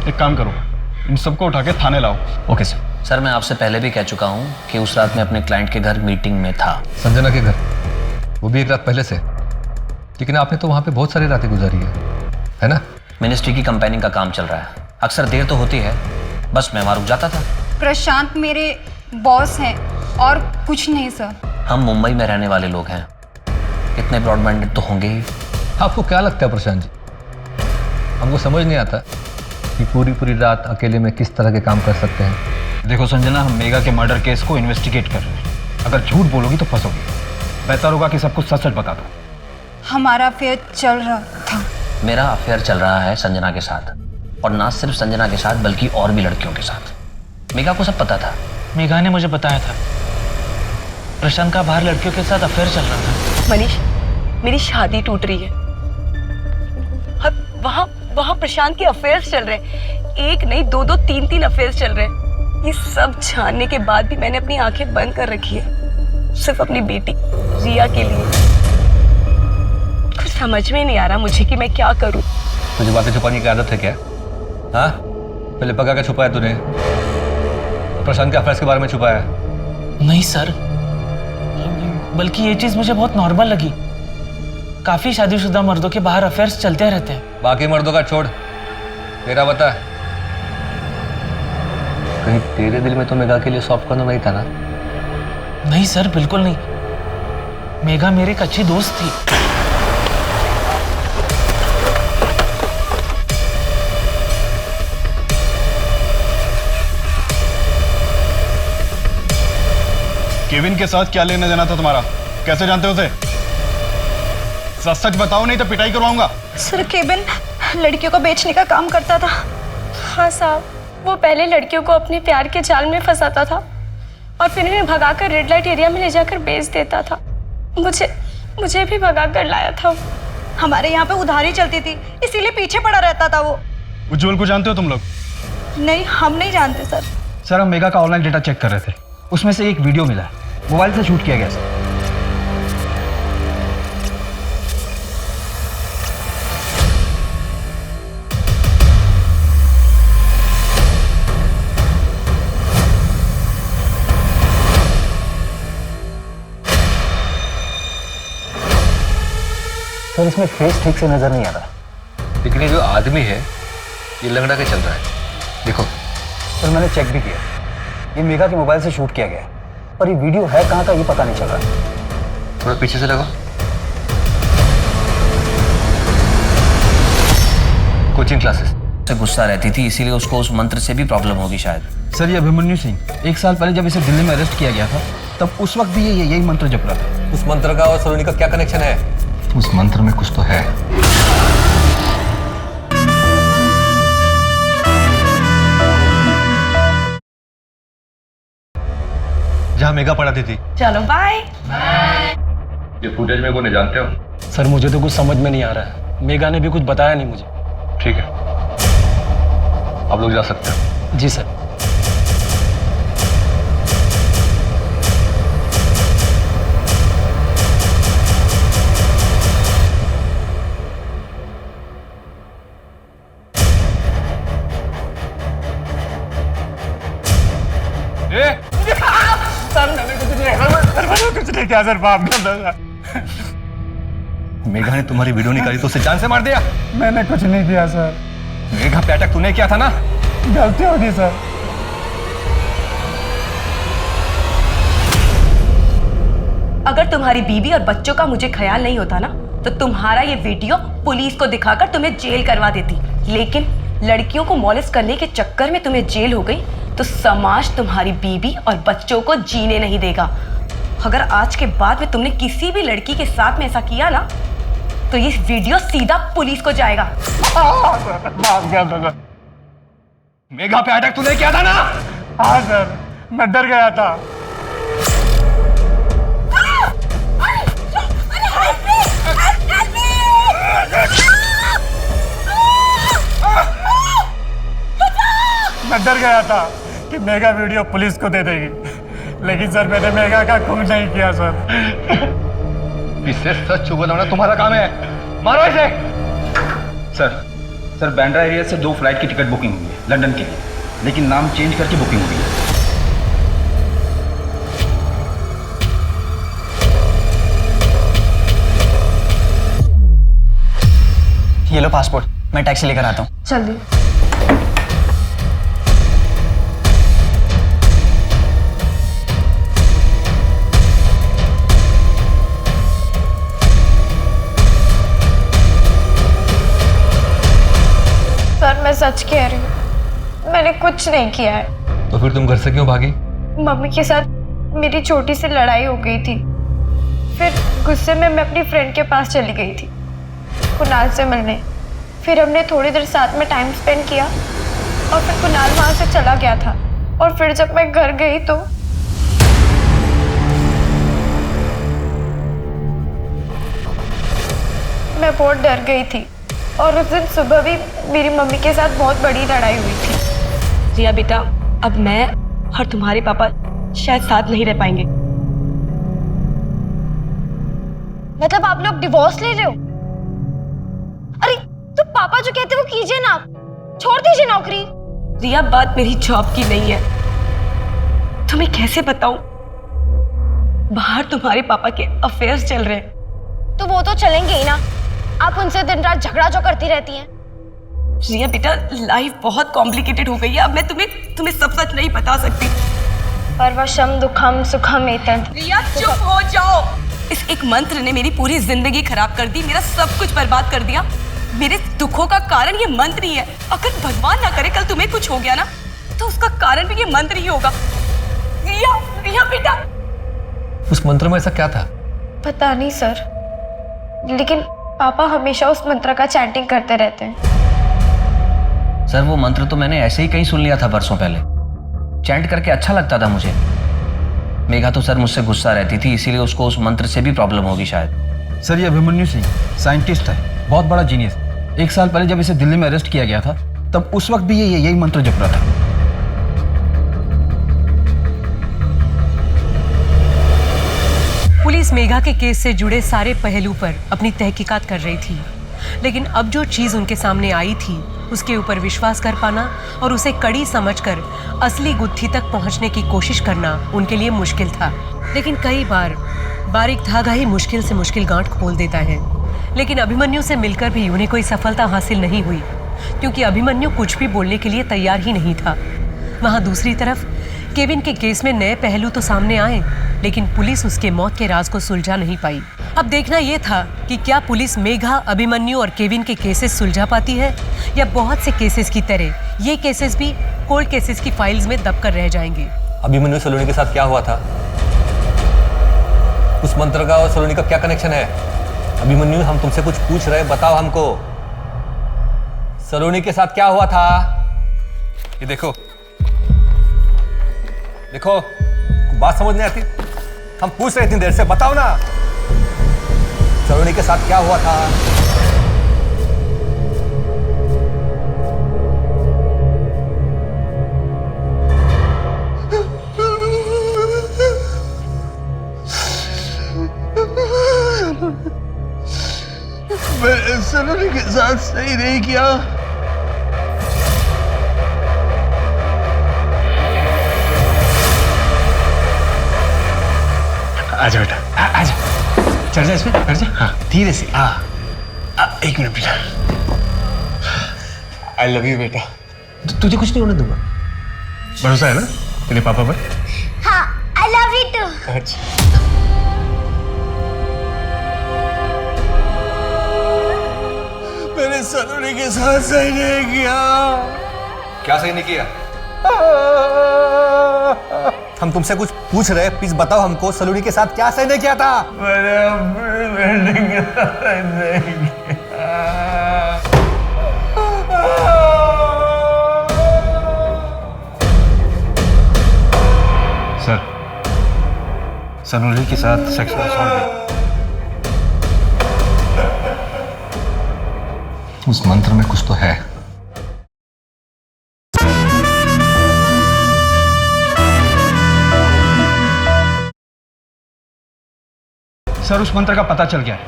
एक काम करो, इन सबको उठा के थाने लाओ।
Okay sir.
सर मैं आपसे पहले भी कह चुका हूँ कि उस रात मैं अपने क्लाइंट के घर मीटिंग में था।
संजना के घर, वो भी एक रात पहले से। लेकिन आपने तो वहाँ पे बहुत सारी रातें गुजारी है ना?
मिनिस्ट्री की कंपेनिंग का काम चल रहा है, अक्सर देर तो होती है, बस मैं वहाँ रुक जाता था।
प्रशांत मेरे बॉस हैं और कुछ नहीं सर।
हम मुंबई में रहने वाले लोग हैं, इतने ब्रॉड माइंडेड तो होंगे ही।
आपको क्या लगता है प्रशांत जी, हमको समझ नहीं आता कि पूरी रात अकेले में किस तरह के काम कर सकते हैं।
देखो संजना, हम मेगा के मर्डर केस को इन्वेस्टिगेट कर रहे हैं। अगर झूठ बोलोगी तो फंसोगी। बेहतर होगा कि सब कुछ सच सच बता दो।
हमारा अफेयर चल रहा था।
मेरा अफेयर चल रहा है संजना के साथ, और ना सिर्फ संजना के साथ बल्कि और भी लड़कियों के साथ। मेगा को सब पता था।
मेगा ने मुझे बताया था प्रशांत का बाहर लड़कियों के साथ अफेयर चल रहा था।
मनीष, मेरी शादी टूट रही है, वहाँ प्रशांत के अफेयर्स चल रहे हैं। एक नहीं, दो, तीन अफेयर्स चल रहे हैं। ये सब जानने के बाद भी मैंने अपनी आंखें बंद कर रखी है, सिर्फ अपनी बेटी रिया के लिए। कुछ समझ में नहीं आ रहा मुझे कि मैं क्या करूं।
तुझे बातें छुपाने की आदत है क्या? हाँ, पहले पका के छुपाया तूने, प्रशांत के अफेयर्स के बारे में छुपाया?
नहीं सर, बल्कि ये चीज मुझे बहुत नॉर्मल लगी। काफी शादीशुदा मर्दों के बाहर अफेयर्स चलते रहते हैं।
बाकी मर्दों का छोड़, तेरा बता। कहीं तेरे दिल में तो मेगा के लिए सॉफ्ट कॉर्नर नहीं था ना?
नहीं सर, बिल्कुल नहीं। मेगा मेरी एक अच्छी दोस्त थी।
केविन के साथ क्या लेना देना था तुम्हारा? कैसे जानते हो उसे? सच सच बताओ, नहीं तो पिटाई करवाऊंगा।
सर केविन लड़कियों को बेचने का काम करता था। हाँ साहब, वो पहले लड़कियों को अपने प्यार के जाल में फंसाता था और फिर उन्हें भगाकर रेड लाइट एरिया में ले जाकर बेच देता था। मुझे भी भगाकर लाया था। हमारे यहाँ पे उधारी चलती थी, इसीलिए पीछे पड़ा रहता था वो।
उज्जवल को जानते हो तुम लोग?
नहीं, हम नहीं जानते सर।
सर हम मेगा का ऑनलाइन डेटा चेक कर रहे थे, उसमें से एक वीडियो मिला है, मोबाइल से शूट किया गया सर। सर इसमें फेस ठीक से नजर नहीं आ रहा।
लेकिन ये जो आदमी है ये लंगड़ा के चल रहा है, देखो।
सर मैंने चेक भी किया, ये मेगा के मोबाइल से शूट किया गया है, पर ये वीडियो है कहाँ का ये पता नहीं चल रहा।
थोड़ा पीछे से लगाओ। कोचिंग क्लासेस
से गुस्सा रहती थी, इसीलिए उसको उस मंत्र से भी प्रॉब्लम होगी शायद।
सर ये अभिमन्यु सिंह 1 साल पहले जब इसे दिल्ली में अरेस्ट किया गया था, तब उस वक्त भी यही मंत्र जप रहा था।
उस मंत्र का और सलोनी का क्या कनेक्शन है? उस मंत्र में कुछ तो है। जहाँ मेगा पढ़ाती थी।
चलो बाय।
ये फुटेज में कौन है जानते हो?
सर मुझे तो कुछ समझ में नहीं आ रहा है, मेगा ने भी कुछ बताया नहीं मुझे।
ठीक है, आप लोग जा सकते हो।
जी सर।
सर मैंने कुछ नहीं किया सर, माफ कर दो सर।
मेघा ने तुम्हारी वीडियो निकाली तो उसे जान से मार दिया?
मैंने कुछ नहीं किया सर।
मेघा पे अटैक तूने किया था ना?
गलती होगी सर।
अगर तुम्हारी बीवी और बच्चों का मुझे ख्याल नहीं होता ना, तो तुम्हारा ये वीडियो पुलिस को दिखाकर तुम्हें जेल करवा देती। लेकिन लड़कियों को मॉलेस्ट करने के चक्कर में तुम्हें जेल हो गई, तो समाज तुम्हारी बीवी और बच्चों को जीने नहीं देगा। अगर आज के बाद में तुमने किसी भी लड़की के साथ में ऐसा किया ना, तो ये वीडियो सीधा पुलिस को जाएगा।
मेघा पे अटैक तूने किया था ना?
हाँ सर, मैं डर गया था। मैं डर गया था कि मेगा वीडियो पुलिस को दे देगी, लेकिन सर मैंने मेगा का खून नहीं किया सर।
इससे सच छुपाना तुम्हारा काम है, मारो इसे। सर बांद्रा एरिया से 2 फ्लाइट की टिकट बुकिंग हुई है लंदन के लिए, लेकिन नाम चेंज करके बुकिंग हुई है।
ये लो पासपोर्ट, मैं टैक्सी लेकर आता हूँ।
जल्दी। सर मैं सच कह रही हूँ, मैंने कुछ नहीं किया है।
तो फिर तुम घर से क्यों भागी?
मम्मी के साथ मेरी छोटी सी लड़ाई हो गई थी, फिर गुस्से में मैं अपनी फ्रेंड के पास चली गई थी कुणाल से मिलने। फिर हमने थोड़ी देर साथ में टाइम स्पेंड किया और फिर कुणाल वहाँ से चला गया था। और फिर जब मैं घर गई तो मैं बहुत डर गई थी और उस दिन सुबह भी मेरी मम्मी के साथ बहुत बड़ी लड़ाई हुई थी।
रिया बेटा, अब मैं और तुम्हारे पापा शायद साथ नहीं रह पाएंगे।
मतलब आप लोग डिवोर्स ले रहे हो? अरे तो पापा जो कहते वो कीजिए ना, छोड़ दीजिए नौकरी।
रिया बात मेरी जॉब की नहीं है, तुम्हें कैसे बताऊं, बाहर तुम्हारे पापा के अफेयर्स चल रहे हैं।
तो वो तो चलेंगे ही ना, आप उनसे दिन रात झगड़ा जो करती रहती हैं।
रिया बेटा, लाइफ बहुत कॉम्प्लिकेटेड हो गई है, अब मैं तुम्हें सब सच नहीं बता सकती।
परवशम दुखम सुखम एतद।
रिया चुप हो जाओ। इस एक मंत्र ने मेरी पूरी जिंदगी खराब कर दी, मेरा सब कुछ बर्बाद कर दिया। मेरे दुखों का कारण ये मंत्र ही है। अगर भगवान ना करे कल तुम्हें कुछ हो गया ना, तो उसका कारण भी ये मंत्र ही होगा। रिया बेटा।
उस मंत्र में ऐसा क्या था?
पता नहीं सर, लेकिन पापा हमेशा उस मंत्र का चैंटिंग करते रहते हैं।
सर वो मंत्र तो मैंने ऐसे ही कहीं सुन लिया था बरसों पहले, चैंट करके अच्छा लगता था मुझे। मेघा तो सर मुझसे गुस्सा रहती थी, इसीलिए उसको उस मंत्र से भी प्रॉब्लम होगी शायद।
सर ये अभिमन्यु सिंह साइंटिस्ट है, बहुत बड़ा जीनियस। 1 साल पहले जब इसे दिल्ली में अरेस्ट किया गया था, तब उस वक्त भी ये यही मंत्र जप रहा था।
पुलिस मेघा के केस से जुड़े सारे पहलू पर अपनी तहकीकात कर रही थी, लेकिन अब जो चीज उनके सामने आई थी उसके ऊपर विश्वास कर पाना और उसे कड़ी समझकर असली गुत्थी तक पहुंचने की कोशिश करना उनके लिए मुश्किल था। लेकिन कई बार बारीक धागा ही मुश्किल से मुश्किल गांठ खोल देता है। लेकिन अभिमन्यु से मिलकर भी उन्हें कोई सफलता हासिल नहीं हुई, क्योंकि अभिमन्यु कुछ भी बोलने के लिए तैयार ही नहीं था। वहाँ दूसरी तरफ केविन के केस में नए पहलू तो सामने आए, लेकिन पुलिस उसके मौत के राज को सुलझा नहीं पाई। अब देखना यह था कि क्या पुलिस मेघा, अभिमन्यु और केविन के केसेस सुलझा पाती है, या बहुत से केसेस की तरह ये केसेस भी कोल्ड केसेस की फाइल्स में दबकर रह जाएंगे।
अभिमन्यु सलोनी के साथ क्या हुआ था? उस मंत्र का और सलोनी का क्या कनेक्शन है? अभिमन्यु, हम तुमसे कुछ पूछ रहे, बताओ हमको। सलोनी के साथ क्या हुआ था? ये देखो देखो, बात समझ नहीं आती? हम पूछ रहे इतनी देर से, बताओ ना सलोनी के साथ क्या हुआ था?
मैंने सलोनी के साथ सही नहीं किया। आजा बेटा, आजा, चढ़ जा इसमें, चढ़ जा। हाँ धीरे से। हाँ 1 मिनट बेटा। आई लव यू बेटा। तुझे कुछ नहीं होने दूंगा, भरोसा है ना तेरे पापा पर?
हाँ, आई लव यू टू।
अच्छा। मैंने सलोनी के साथ सही नहीं किया।
क्या सही नहीं किया? हम तुमसे कुछ पूछ रहे, प्लीज बताओ हमको, सलोनी के साथ क्या सही नहीं किया था?
मैंने अपनी बेटी के साथ सही नहीं किया।
सलोनी के साथ सेक्सुअल असॉल्ट भी।
उस मंत्र में कुछ तो है।
सर उस मंत्र का पता चल गया है।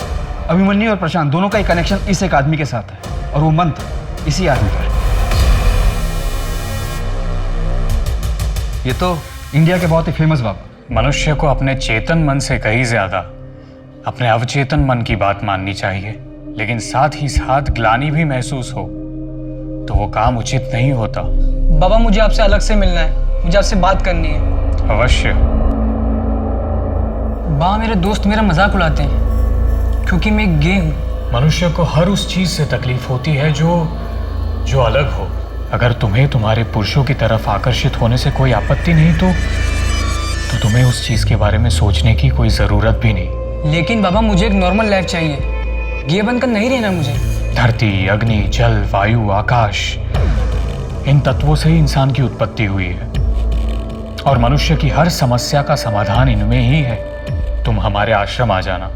अभिमन्यु और प्रशांत दोनों का एक कनेक्शन इस एक आदमी के साथ है और वो मंत्र इसी आदमी का है। ये तो इंडिया के बहुत ही फेमस बाबा।
मनुष्य को अपने चेतन मन से कहीं ज्यादा अपने अवचेतन मन की बात माननी चाहिए, लेकिन साथ ही साथ ग्लानि भी महसूस हो तो वो काम उचित नहीं होता।
बाबा मुझे आपसे अलग से मिलना है, मुझे आपसे बात करनी है।
अवश्य।
बाबा मेरे दोस्त मेरा मजाक उड़ाते हैं क्योंकि मैं गे हूँ।
मनुष्य को हर उस चीज से तकलीफ होती है जो अलग हो। अगर तुम्हें तुम्हारे पुरुषों की तरफ आकर्षित होने से कोई आपत्ति नहीं तो तुम्हें उस चीज के बारे में सोचने की कोई जरूरत भी नहीं।
लेकिन बाबा मुझे एक नॉर्मल लाइफ चाहिए, गे बनकर नहीं रहना मुझे।
धरती, अग्नि, जल, वायु, आकाश, इन तत्वों से ही इंसान की उत्पत्ति हुई है और मनुष्य की हर समस्या का समाधान इनमें ही है। तुम हमारे आश्रम आ जाना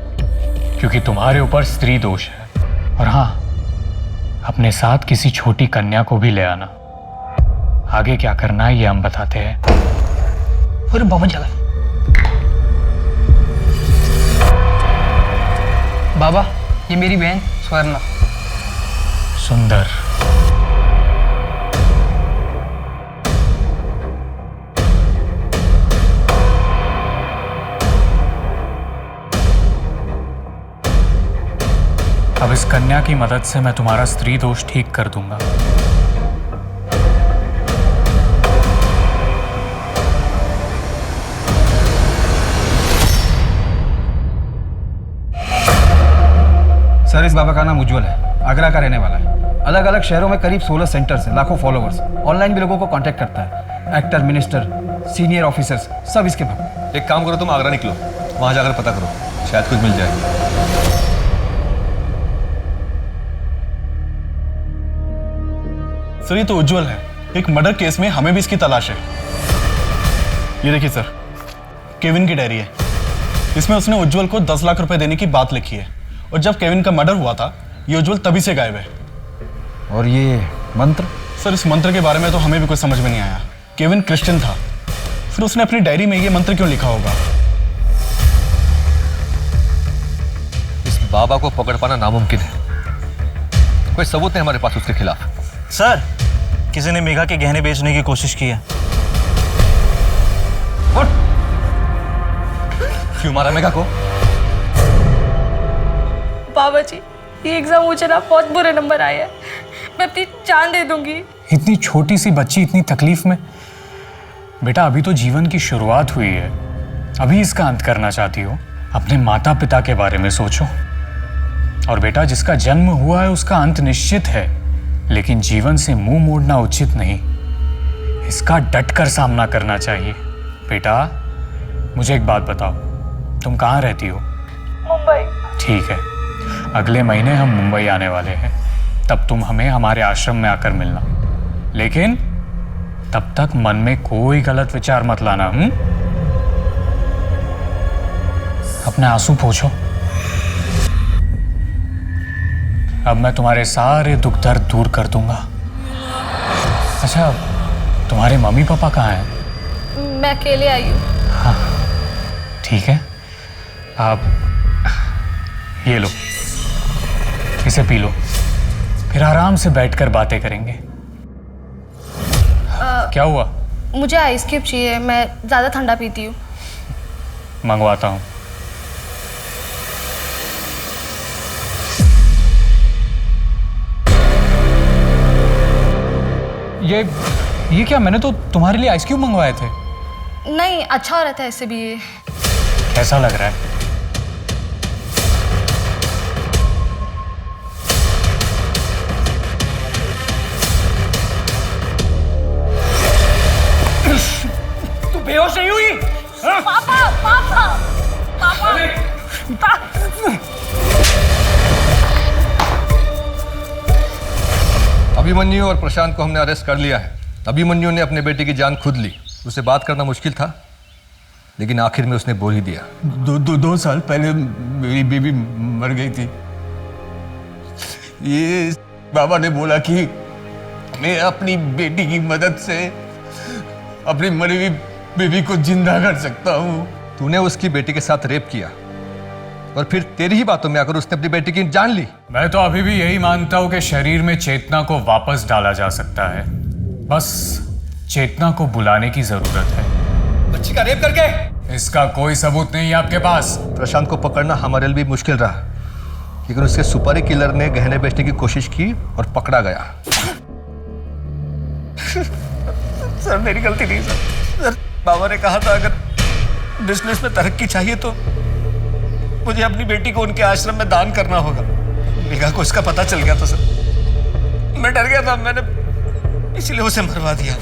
क्योंकि तुम्हारे ऊपर स्त्री दोष है। और हाँ, अपने साथ किसी छोटी कन्या को भी ले आना। आगे क्या करना है ये हम बताते हैं।
अरे बाबा चला। बाबा ये मेरी बहन स्वर्णा।
सुंदर। अब इस कन्या की मदद से मैं तुम्हारा स्त्री दोष ठीक कर दूंगा।
सर इस बाबा का नाम उज्जवल है, आगरा का रहने वाला है। अलग अलग शहरों में करीब 16 सेंटर्स हैं, लाखों फॉलोअर्स। ऑनलाइन भी लोगों को कांटेक्ट करता है। एक्टर, मिनिस्टर, सीनियर ऑफिसर्स सब इसके भक्त।
एक काम करो, तुम आगरा निकलो, वहां जाकर पता करो, शायद कुछ मिल जाए।
सर ये तो उज्जवल है, एक मर्डर केस में हमें भी इसकी तलाश है। ये देखिए सर, केविन की डायरी है। इसमें उसने उज्जवल को 10 लाख रुपए देने की बात लिखी है और जब केविन का मर्डर हुआ था ये उज्जवल तभी से गायब है।
और ये मंत्र?
सर इस मंत्र के बारे में तो हमें भी कुछ समझ में नहीं आया। केविन क्रिश्चियन था, फिर उसने अपनी डायरी में ये मंत्र क्यों लिखा होगा?
इस बाबा को पकड़ पाना नामुमकिन है। कोई सबूत नहीं हमारे पास उसके खिलाफ।
सर किसी ने मेघा के गहने बेचने की कोशिश की है।
क्यों मारा मेघा को?
बाबा जी ये एग्जाम मुझे ना बहुत बुरे नंबर आए हैं, मैं अपनी जान दे दूंगी।
इतनी छोटी सी बच्ची इतनी तकलीफ में। बेटा अभी तो जीवन की शुरुआत हुई है, अभी इसका अंत करना चाहती हो? अपने माता पिता के बारे में सोचो। और बेटा जिसका जन्म हुआ है उसका अंत निश्चित है, लेकिन जीवन से मुंह मोड़ना उचित नहीं। इसका डटकर सामना करना चाहिए। बेटा मुझे एक बात बताओ, तुम कहाँ रहती हो?
मुंबई।
ठीक है, अगले महीने हम मुंबई आने वाले हैं, तब तुम हमें हमारे आश्रम में आकर मिलना। लेकिन तब तक मन में कोई गलत विचार मत लाना। अपने आंसू पोंछो। अब मैं तुम्हारे सारे दुख दर्द दूर कर दूंगा। अच्छा तुम्हारे मम्मी पापा कहाँ हैं?
मैं अकेले आई हूँ।
हाँ ठीक है, आप ये लो, इसे पी लो, फिर आराम से बैठकर बातें करेंगे। क्या हुआ?
मुझे आइस क्यूब चाहिए, मैं ज़्यादा ठंडा पीती हूँ।
मंगवाता हूँ। ये क्या? मैंने तो तुम्हारे लिए आइस क्यूब मंगवाए थे।
नहीं अच्छा हो रहा था ऐसे भी ये।
कैसा लग रहा है?
तू बेहोश नहीं हुई?
पापा पापा पापा
अभिमन्यु और प्रशांत को हमने अरेस्ट कर लिया है। अभिमन्यु ने अपने बेटे की जान खुद ली। उससे बात करना मुश्किल था, लेकिन आखिर में उसने बोल ही दिया।
2 साल पहले मेरी बेबी मर गई थी। ये बाबा ने बोला कि मैं अपनी बेटी की मदद से अपनी मरी हुई बेबी को जिंदा कर सकता हूँ।
तूने उसकी बेटी के साथ रेप किया और फिर तेरी ही बातों में आकर उसने अपनी बेटी की जान ली।
मैं तो अभी भी यही मानता हूं कि शरीर में चेतना को वापस डाला जा सकता है, बस चेतना को बुलाने की जरूरत है।
बच्ची का रेप करके?
इसका कोई सबूत नहीं है आपके पास।
प्रशांत को पकड़ना हमारे लिए भी मुश्किल रहा, लेकिन उसके सुपारी किलर ने गहने बेचने की कोशिश की और पकड़ा गया।
सर मेरी गलती नहीं सर बाबा ने कहा था अगर बिजनेस में तरक्की चाहिए तो मुझे अपनी बेटी को उनके आश्रम में दान करना होगा। मेघा को इसका पता चल गया था सर, मैं डर गया था, मैंने इसलिए उसे मरवा दिया।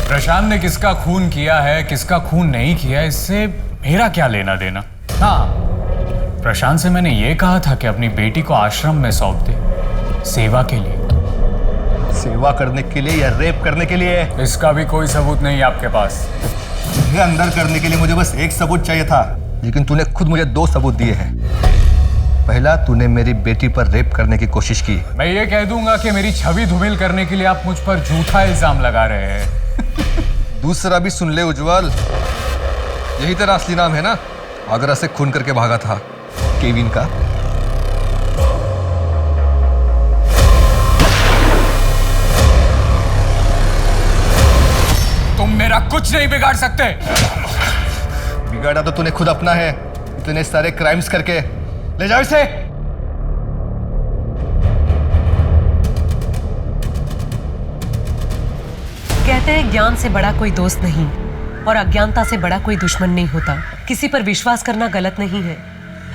प्रशांत ने किसका खून किया है, किसका खून नहीं किया, इससे मेरा क्या लेना देना। हाँ, प्रशांत से मैंने ये कहा था कि अपनी बेटी को आश्रम में सौंप दे, सेवा के लिए।
सेवा करने के लिए या रेप करने के लिए?
इसका भी कोई सबूत नहीं है आपके पास।
तुझे अंदर करने के लिए मुझे बस एक सबूत चाहिए था, लेकिन तूने खुद मुझे 2 सबूत दिए हैं। पहला, तूने मेरी बेटी पर रेप करने की कोशिश की।
मैं ये कह दूंगा कि मेरी छवि धूमिल करने के लिए आप मुझ पर झूठा इल्जाम लगा रहे हैं।
दूसरा भी सुन ले उज्जवल, यही तेरा असली नाम है ना? आगरा से खून करके भागा था, केविन का।
तुम मेरा कुछ नहीं बिगाड़ सकते।
बिगाड़ा तो तूने खुद अपना है, इतने सारे क्राइम्स करके। ले जाओ इसे।
कहते हैं ज्ञान से बड़ा कोई दोस्त नहीं और अज्ञानता से बड़ा कोई दुश्मन नहीं होता। किसी पर विश्वास करना गलत नहीं है,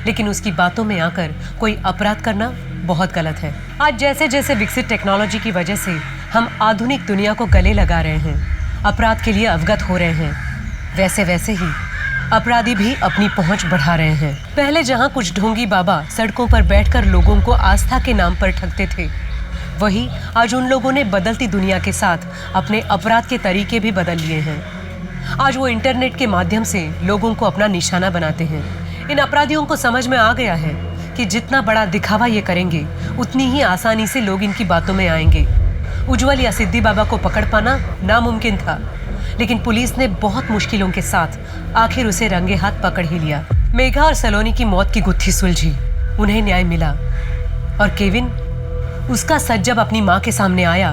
लेकिन उसकी बातों में आकर कोई अपराध करना बहुत गलत है। आज जैसे जैसे विकसित टेक्नोलॉजी की वजह से हम आधुनिक दुनिया को गले लगा रहे हैं, अपराध के लिए अवगत हो रहे हैं, वैसे वैसे ही अपराधी भी अपनी पहुंच बढ़ा रहे हैं। पहले जहां कुछ ढोंगी बाबा सड़कों पर बैठकर लोगों को आस्था के नाम पर ठगते थे, वही आज उन लोगों ने बदलती दुनिया के साथ अपने अपराध के तरीके भी बदल लिए हैं। आज वो इंटरनेट के माध्यम से लोगों को अपना निशाना बनाते हैं। इन अपराधियों को समझ में आ गया है कि जितना बड़ा दिखावा ये करेंगे, उतनी ही आसानी से लोग इनकी बातों में आएंगे। उज्जवल या सिद्धि बाबा को पकड़ पाना नामुमकिन था, लेकिन पुलिस ने बहुत मुश्किलों के साथ आखिर उसे रंगे हाथ पकड़ ही लिया। मेघा और सलोनी की मौत की गुत्थी सुलझी, उन्हें न्याय मिला और केविन, उसका सच जब अपनी माँ के सामने आया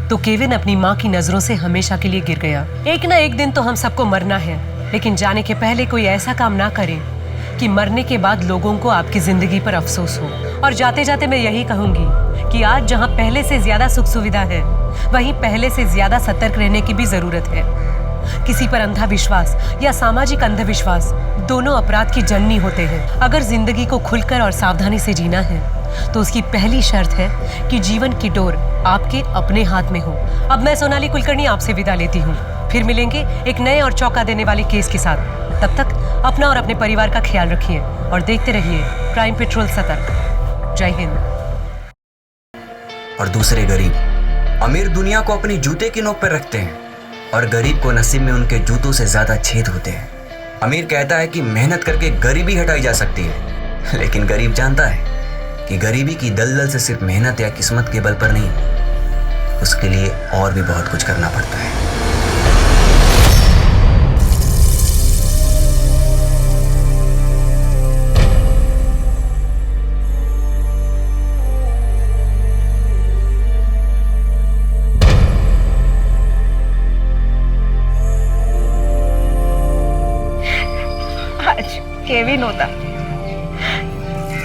तो केविन अपनी माँ की नजरों से हमेशा के लिए गिर गया। एक ना एक दिन तो हम सबको मरना है, लेकिन जाने के पहले कोई ऐसा काम ना करें कि मरने के बाद लोगों को आपकी जिंदगी पर अफसोस हो। और जाते जाते मैं यही कहूंगी कि आज जहां पहले से ज्यादा सुख सुविधा है, वहीं पहले से ज्यादा सतर्क रहने की भी जरूरत है। किसी पर अंधा विश्वास या सामाजिक अंधविश्वास दोनों अपराध की जननी होते हैं। अगर जिंदगी को खुलकर और सावधानी से जीना है तो उसकी पहली शर्त है कि जीवन की डोर आपके अपने हाथ में हो। अब मैं सोनाली कुलकर्णी आपसे विदा लेती हूँ। फिर मिलेंगे एक नए और चौंका देने वाले केस के साथ। तब तक अपना और अपने परिवार का ख्याल रखिए और देखते रहिए क्राइम पेट्रोल सतर्क। जय हिंद।
और दूसरे गरीब अमीर दुनिया को अपनी जूते की नोक पर रखते हैं और गरीब को नसीब में उनके जूतों से ज्यादा छेद होते हैं। अमीर कहता है कि मेहनत करके गरीबी हटाई जा सकती है, लेकिन गरीब जानता है कि गरीबी की दलदल से सिर्फ मेहनत या किस्मत के बल पर नहीं, उसके लिए और भी बहुत कुछ करना पड़ता है।
आज केविन होता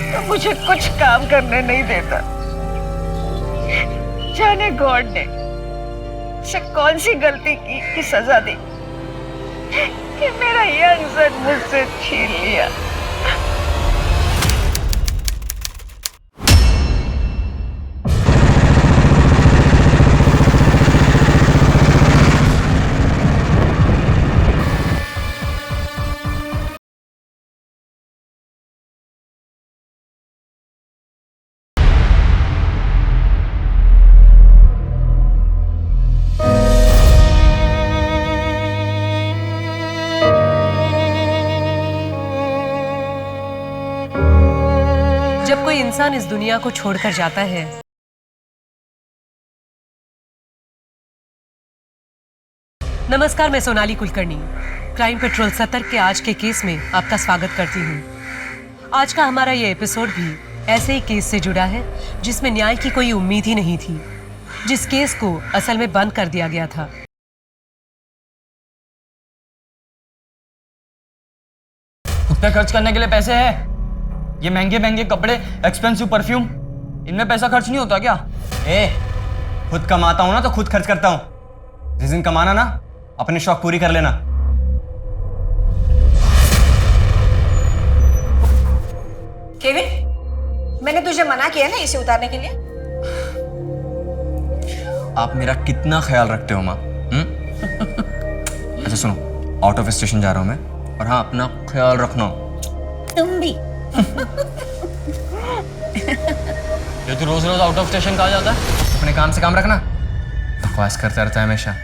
तो मुझे कुछ काम करने नहीं देता। जाने गॉड ने से कौन सी गलती की सजा दी कि मेरा यंग सन मुझसे छीन लिया।
कोई इंसान इस दुनिया को छोड़कर जाता है, नमस्कार, मैं सोनाली कुलकर्णी क्राइम पेट्रोल 70 के आज के केस में आपका स्वागत करती हूँ। आज का हमारा ये एपिसोड भी ऐसे ही केस से जुड़ा है जिसमें न्याय की कोई उम्मीद ही नहीं थी, जिस केस को असल में बंद कर दिया गया था।
खुद पे खर्च करने के लिए पैसे है? ये महंगे महंगे कपड़े, एक्सपेंसिव परफ्यूम, इनमें पैसा खर्च नहीं होता क्या? खुद कमाता हूं ना तो खुद खर्च करता हूं। जिस दिन कमाना ना अपने शौक पूरी कर लेना।
केविन, मैंने तुझे मना किया ना इसे उतारने के लिए।
आप मेरा कितना ख्याल रखते हो माँ? अच्छा सुनो, आउट ऑफ स्टेशन जा रहा हूं मैं, और हाँ अपना ख्याल रखना।
तुम भी।
ये तू रोज रोज आउट ऑफ स्टेशन कहा जाता है? अपने काम से काम रखना। बकवास करता रहता है हमेशा।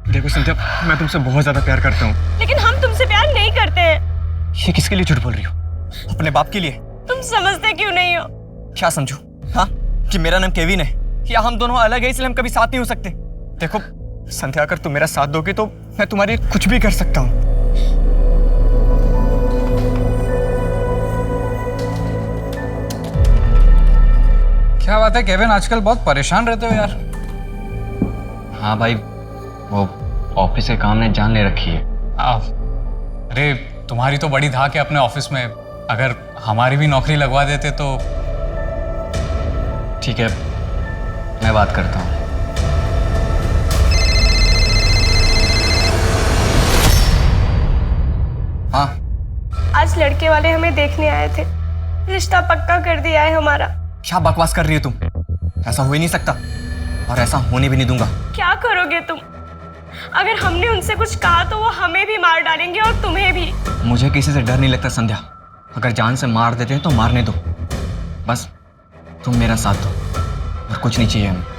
देखो संध्या, मैं तुमसे बहुत ज्यादा प्यार करता हूँ।
लेकिन हम तुमसे प्यार नहीं करते हैं।
ये किसके लिए झूठ बोल रही हो? अपने बाप के लिए?
तुम समझते क्यों नहीं हो?
क्या समझू? हाँ, कि मेरा नाम केविन है, या हम दोनों अलग है इसलिए हम कभी साथ नहीं हो सकते? देखो संध्या, अगर तुम मेरा साथ दोगे तो मैं तुम्हारे लिए कुछ भी कर सकता हूँ।
क्या बात है केविन, आजकल बहुत परेशान रहते हो यार।
हाँ भाई, वो ऑफिस के काम ने जान ले रखी है।
अरे तुम्हारी तो बड़ी धाक है अपने ऑफिस में, अगर हमारी भी नौकरी लगवा देते तो।
ठीक है, मैं बात करता हूँ। हाँ,
आज लड़के वाले हमें देखने आए थे, रिश्ता पक्का कर दिया है हमारा।
क्या बकवास कर रही हो तुम? ऐसा हो ही नहीं सकता, और ऐसा होने भी नहीं दूंगा।
क्या करोगे तुम? अगर हमने उनसे कुछ कहा तो वो हमें भी मार डालेंगे और तुम्हें भी।
मुझे किसी से डर नहीं लगता संध्या। अगर जान से मार देते हैं तो मारने दो, बस तुम मेरा साथ दो, और कुछ नहीं चाहिए हमें।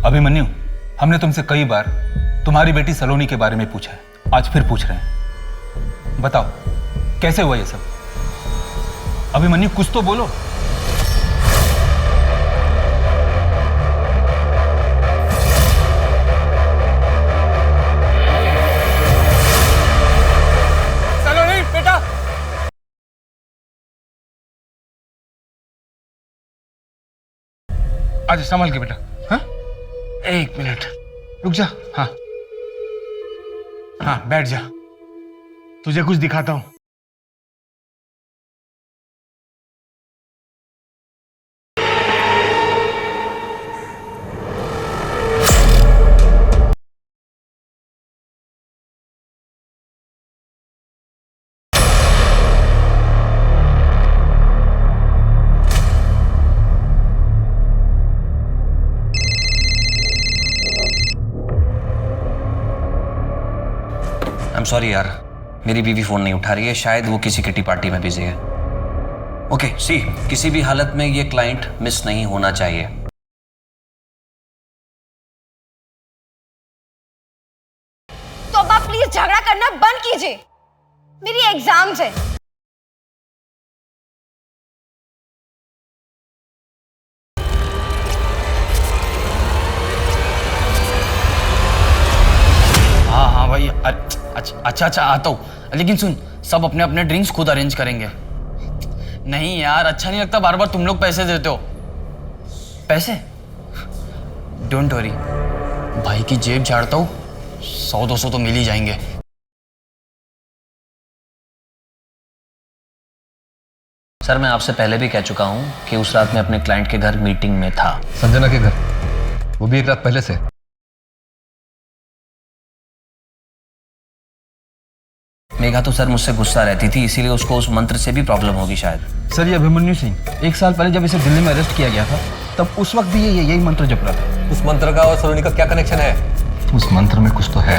अभिमन्यु, हमने तुमसे कई बार तुम्हारी बेटी सलोनी के बारे में पूछा है, आज फिर पूछ रहे हैं। बताओ कैसे हुआ ये सब? अभिमन्यु कुछ तो बोलो।
सलोनी बेटा, आज संभल के बेटा। हाँ, एक मिनट रुक जा। हाँ हाँ, बैठ जा, तुझे कुछ दिखाता हूं।
I'm sorry यार, मेरी बीवी फोन नहीं उठा रही है, शायद वो किसी किटी पार्टी में बिजी है। ओके सी, किसी भी हालत में ये क्लाइंट मिस नहीं होना चाहिए।
तो अब आप प्लीज झगड़ा करना बंद कीजिए, मेरी एग्जाम्स है।
हाँ भाई, अच्छा आता हूँ, लेकिन सुन, सब अपने अपने ड्रिंक्स खुद अरेंज करेंगे। नहीं यार, अच्छा नहीं लगता बार बार तुम लोग पैसे देते हो। पैसे? डोंट वरी, भाई की जेब झाड़ता हूँ, 100-200 तो मिल ही जाएंगे।
सर मैं आपसे पहले भी कह चुका हूँ कि उस रात मैं अपने क्लाइंट के घर मीटिंग में था।
संजना के घर, वो भी एक रात पहले से।
मेघा तो सर मुझसे गुस्सा रहती थी, इसीलिए उसको उस मंत्र से भी प्रॉब्लम होगी शायद।
सर ये अभिमन्यु सिंह 1 साल पहले जब इसे दिल्ली में अरेस्ट किया गया था, तब उस वक्त भी यही मंत्र जप रहा था।
उस मंत्र का और सलोनी का क्या कनेक्शन है?
उस मंत्र में कुछ तो है।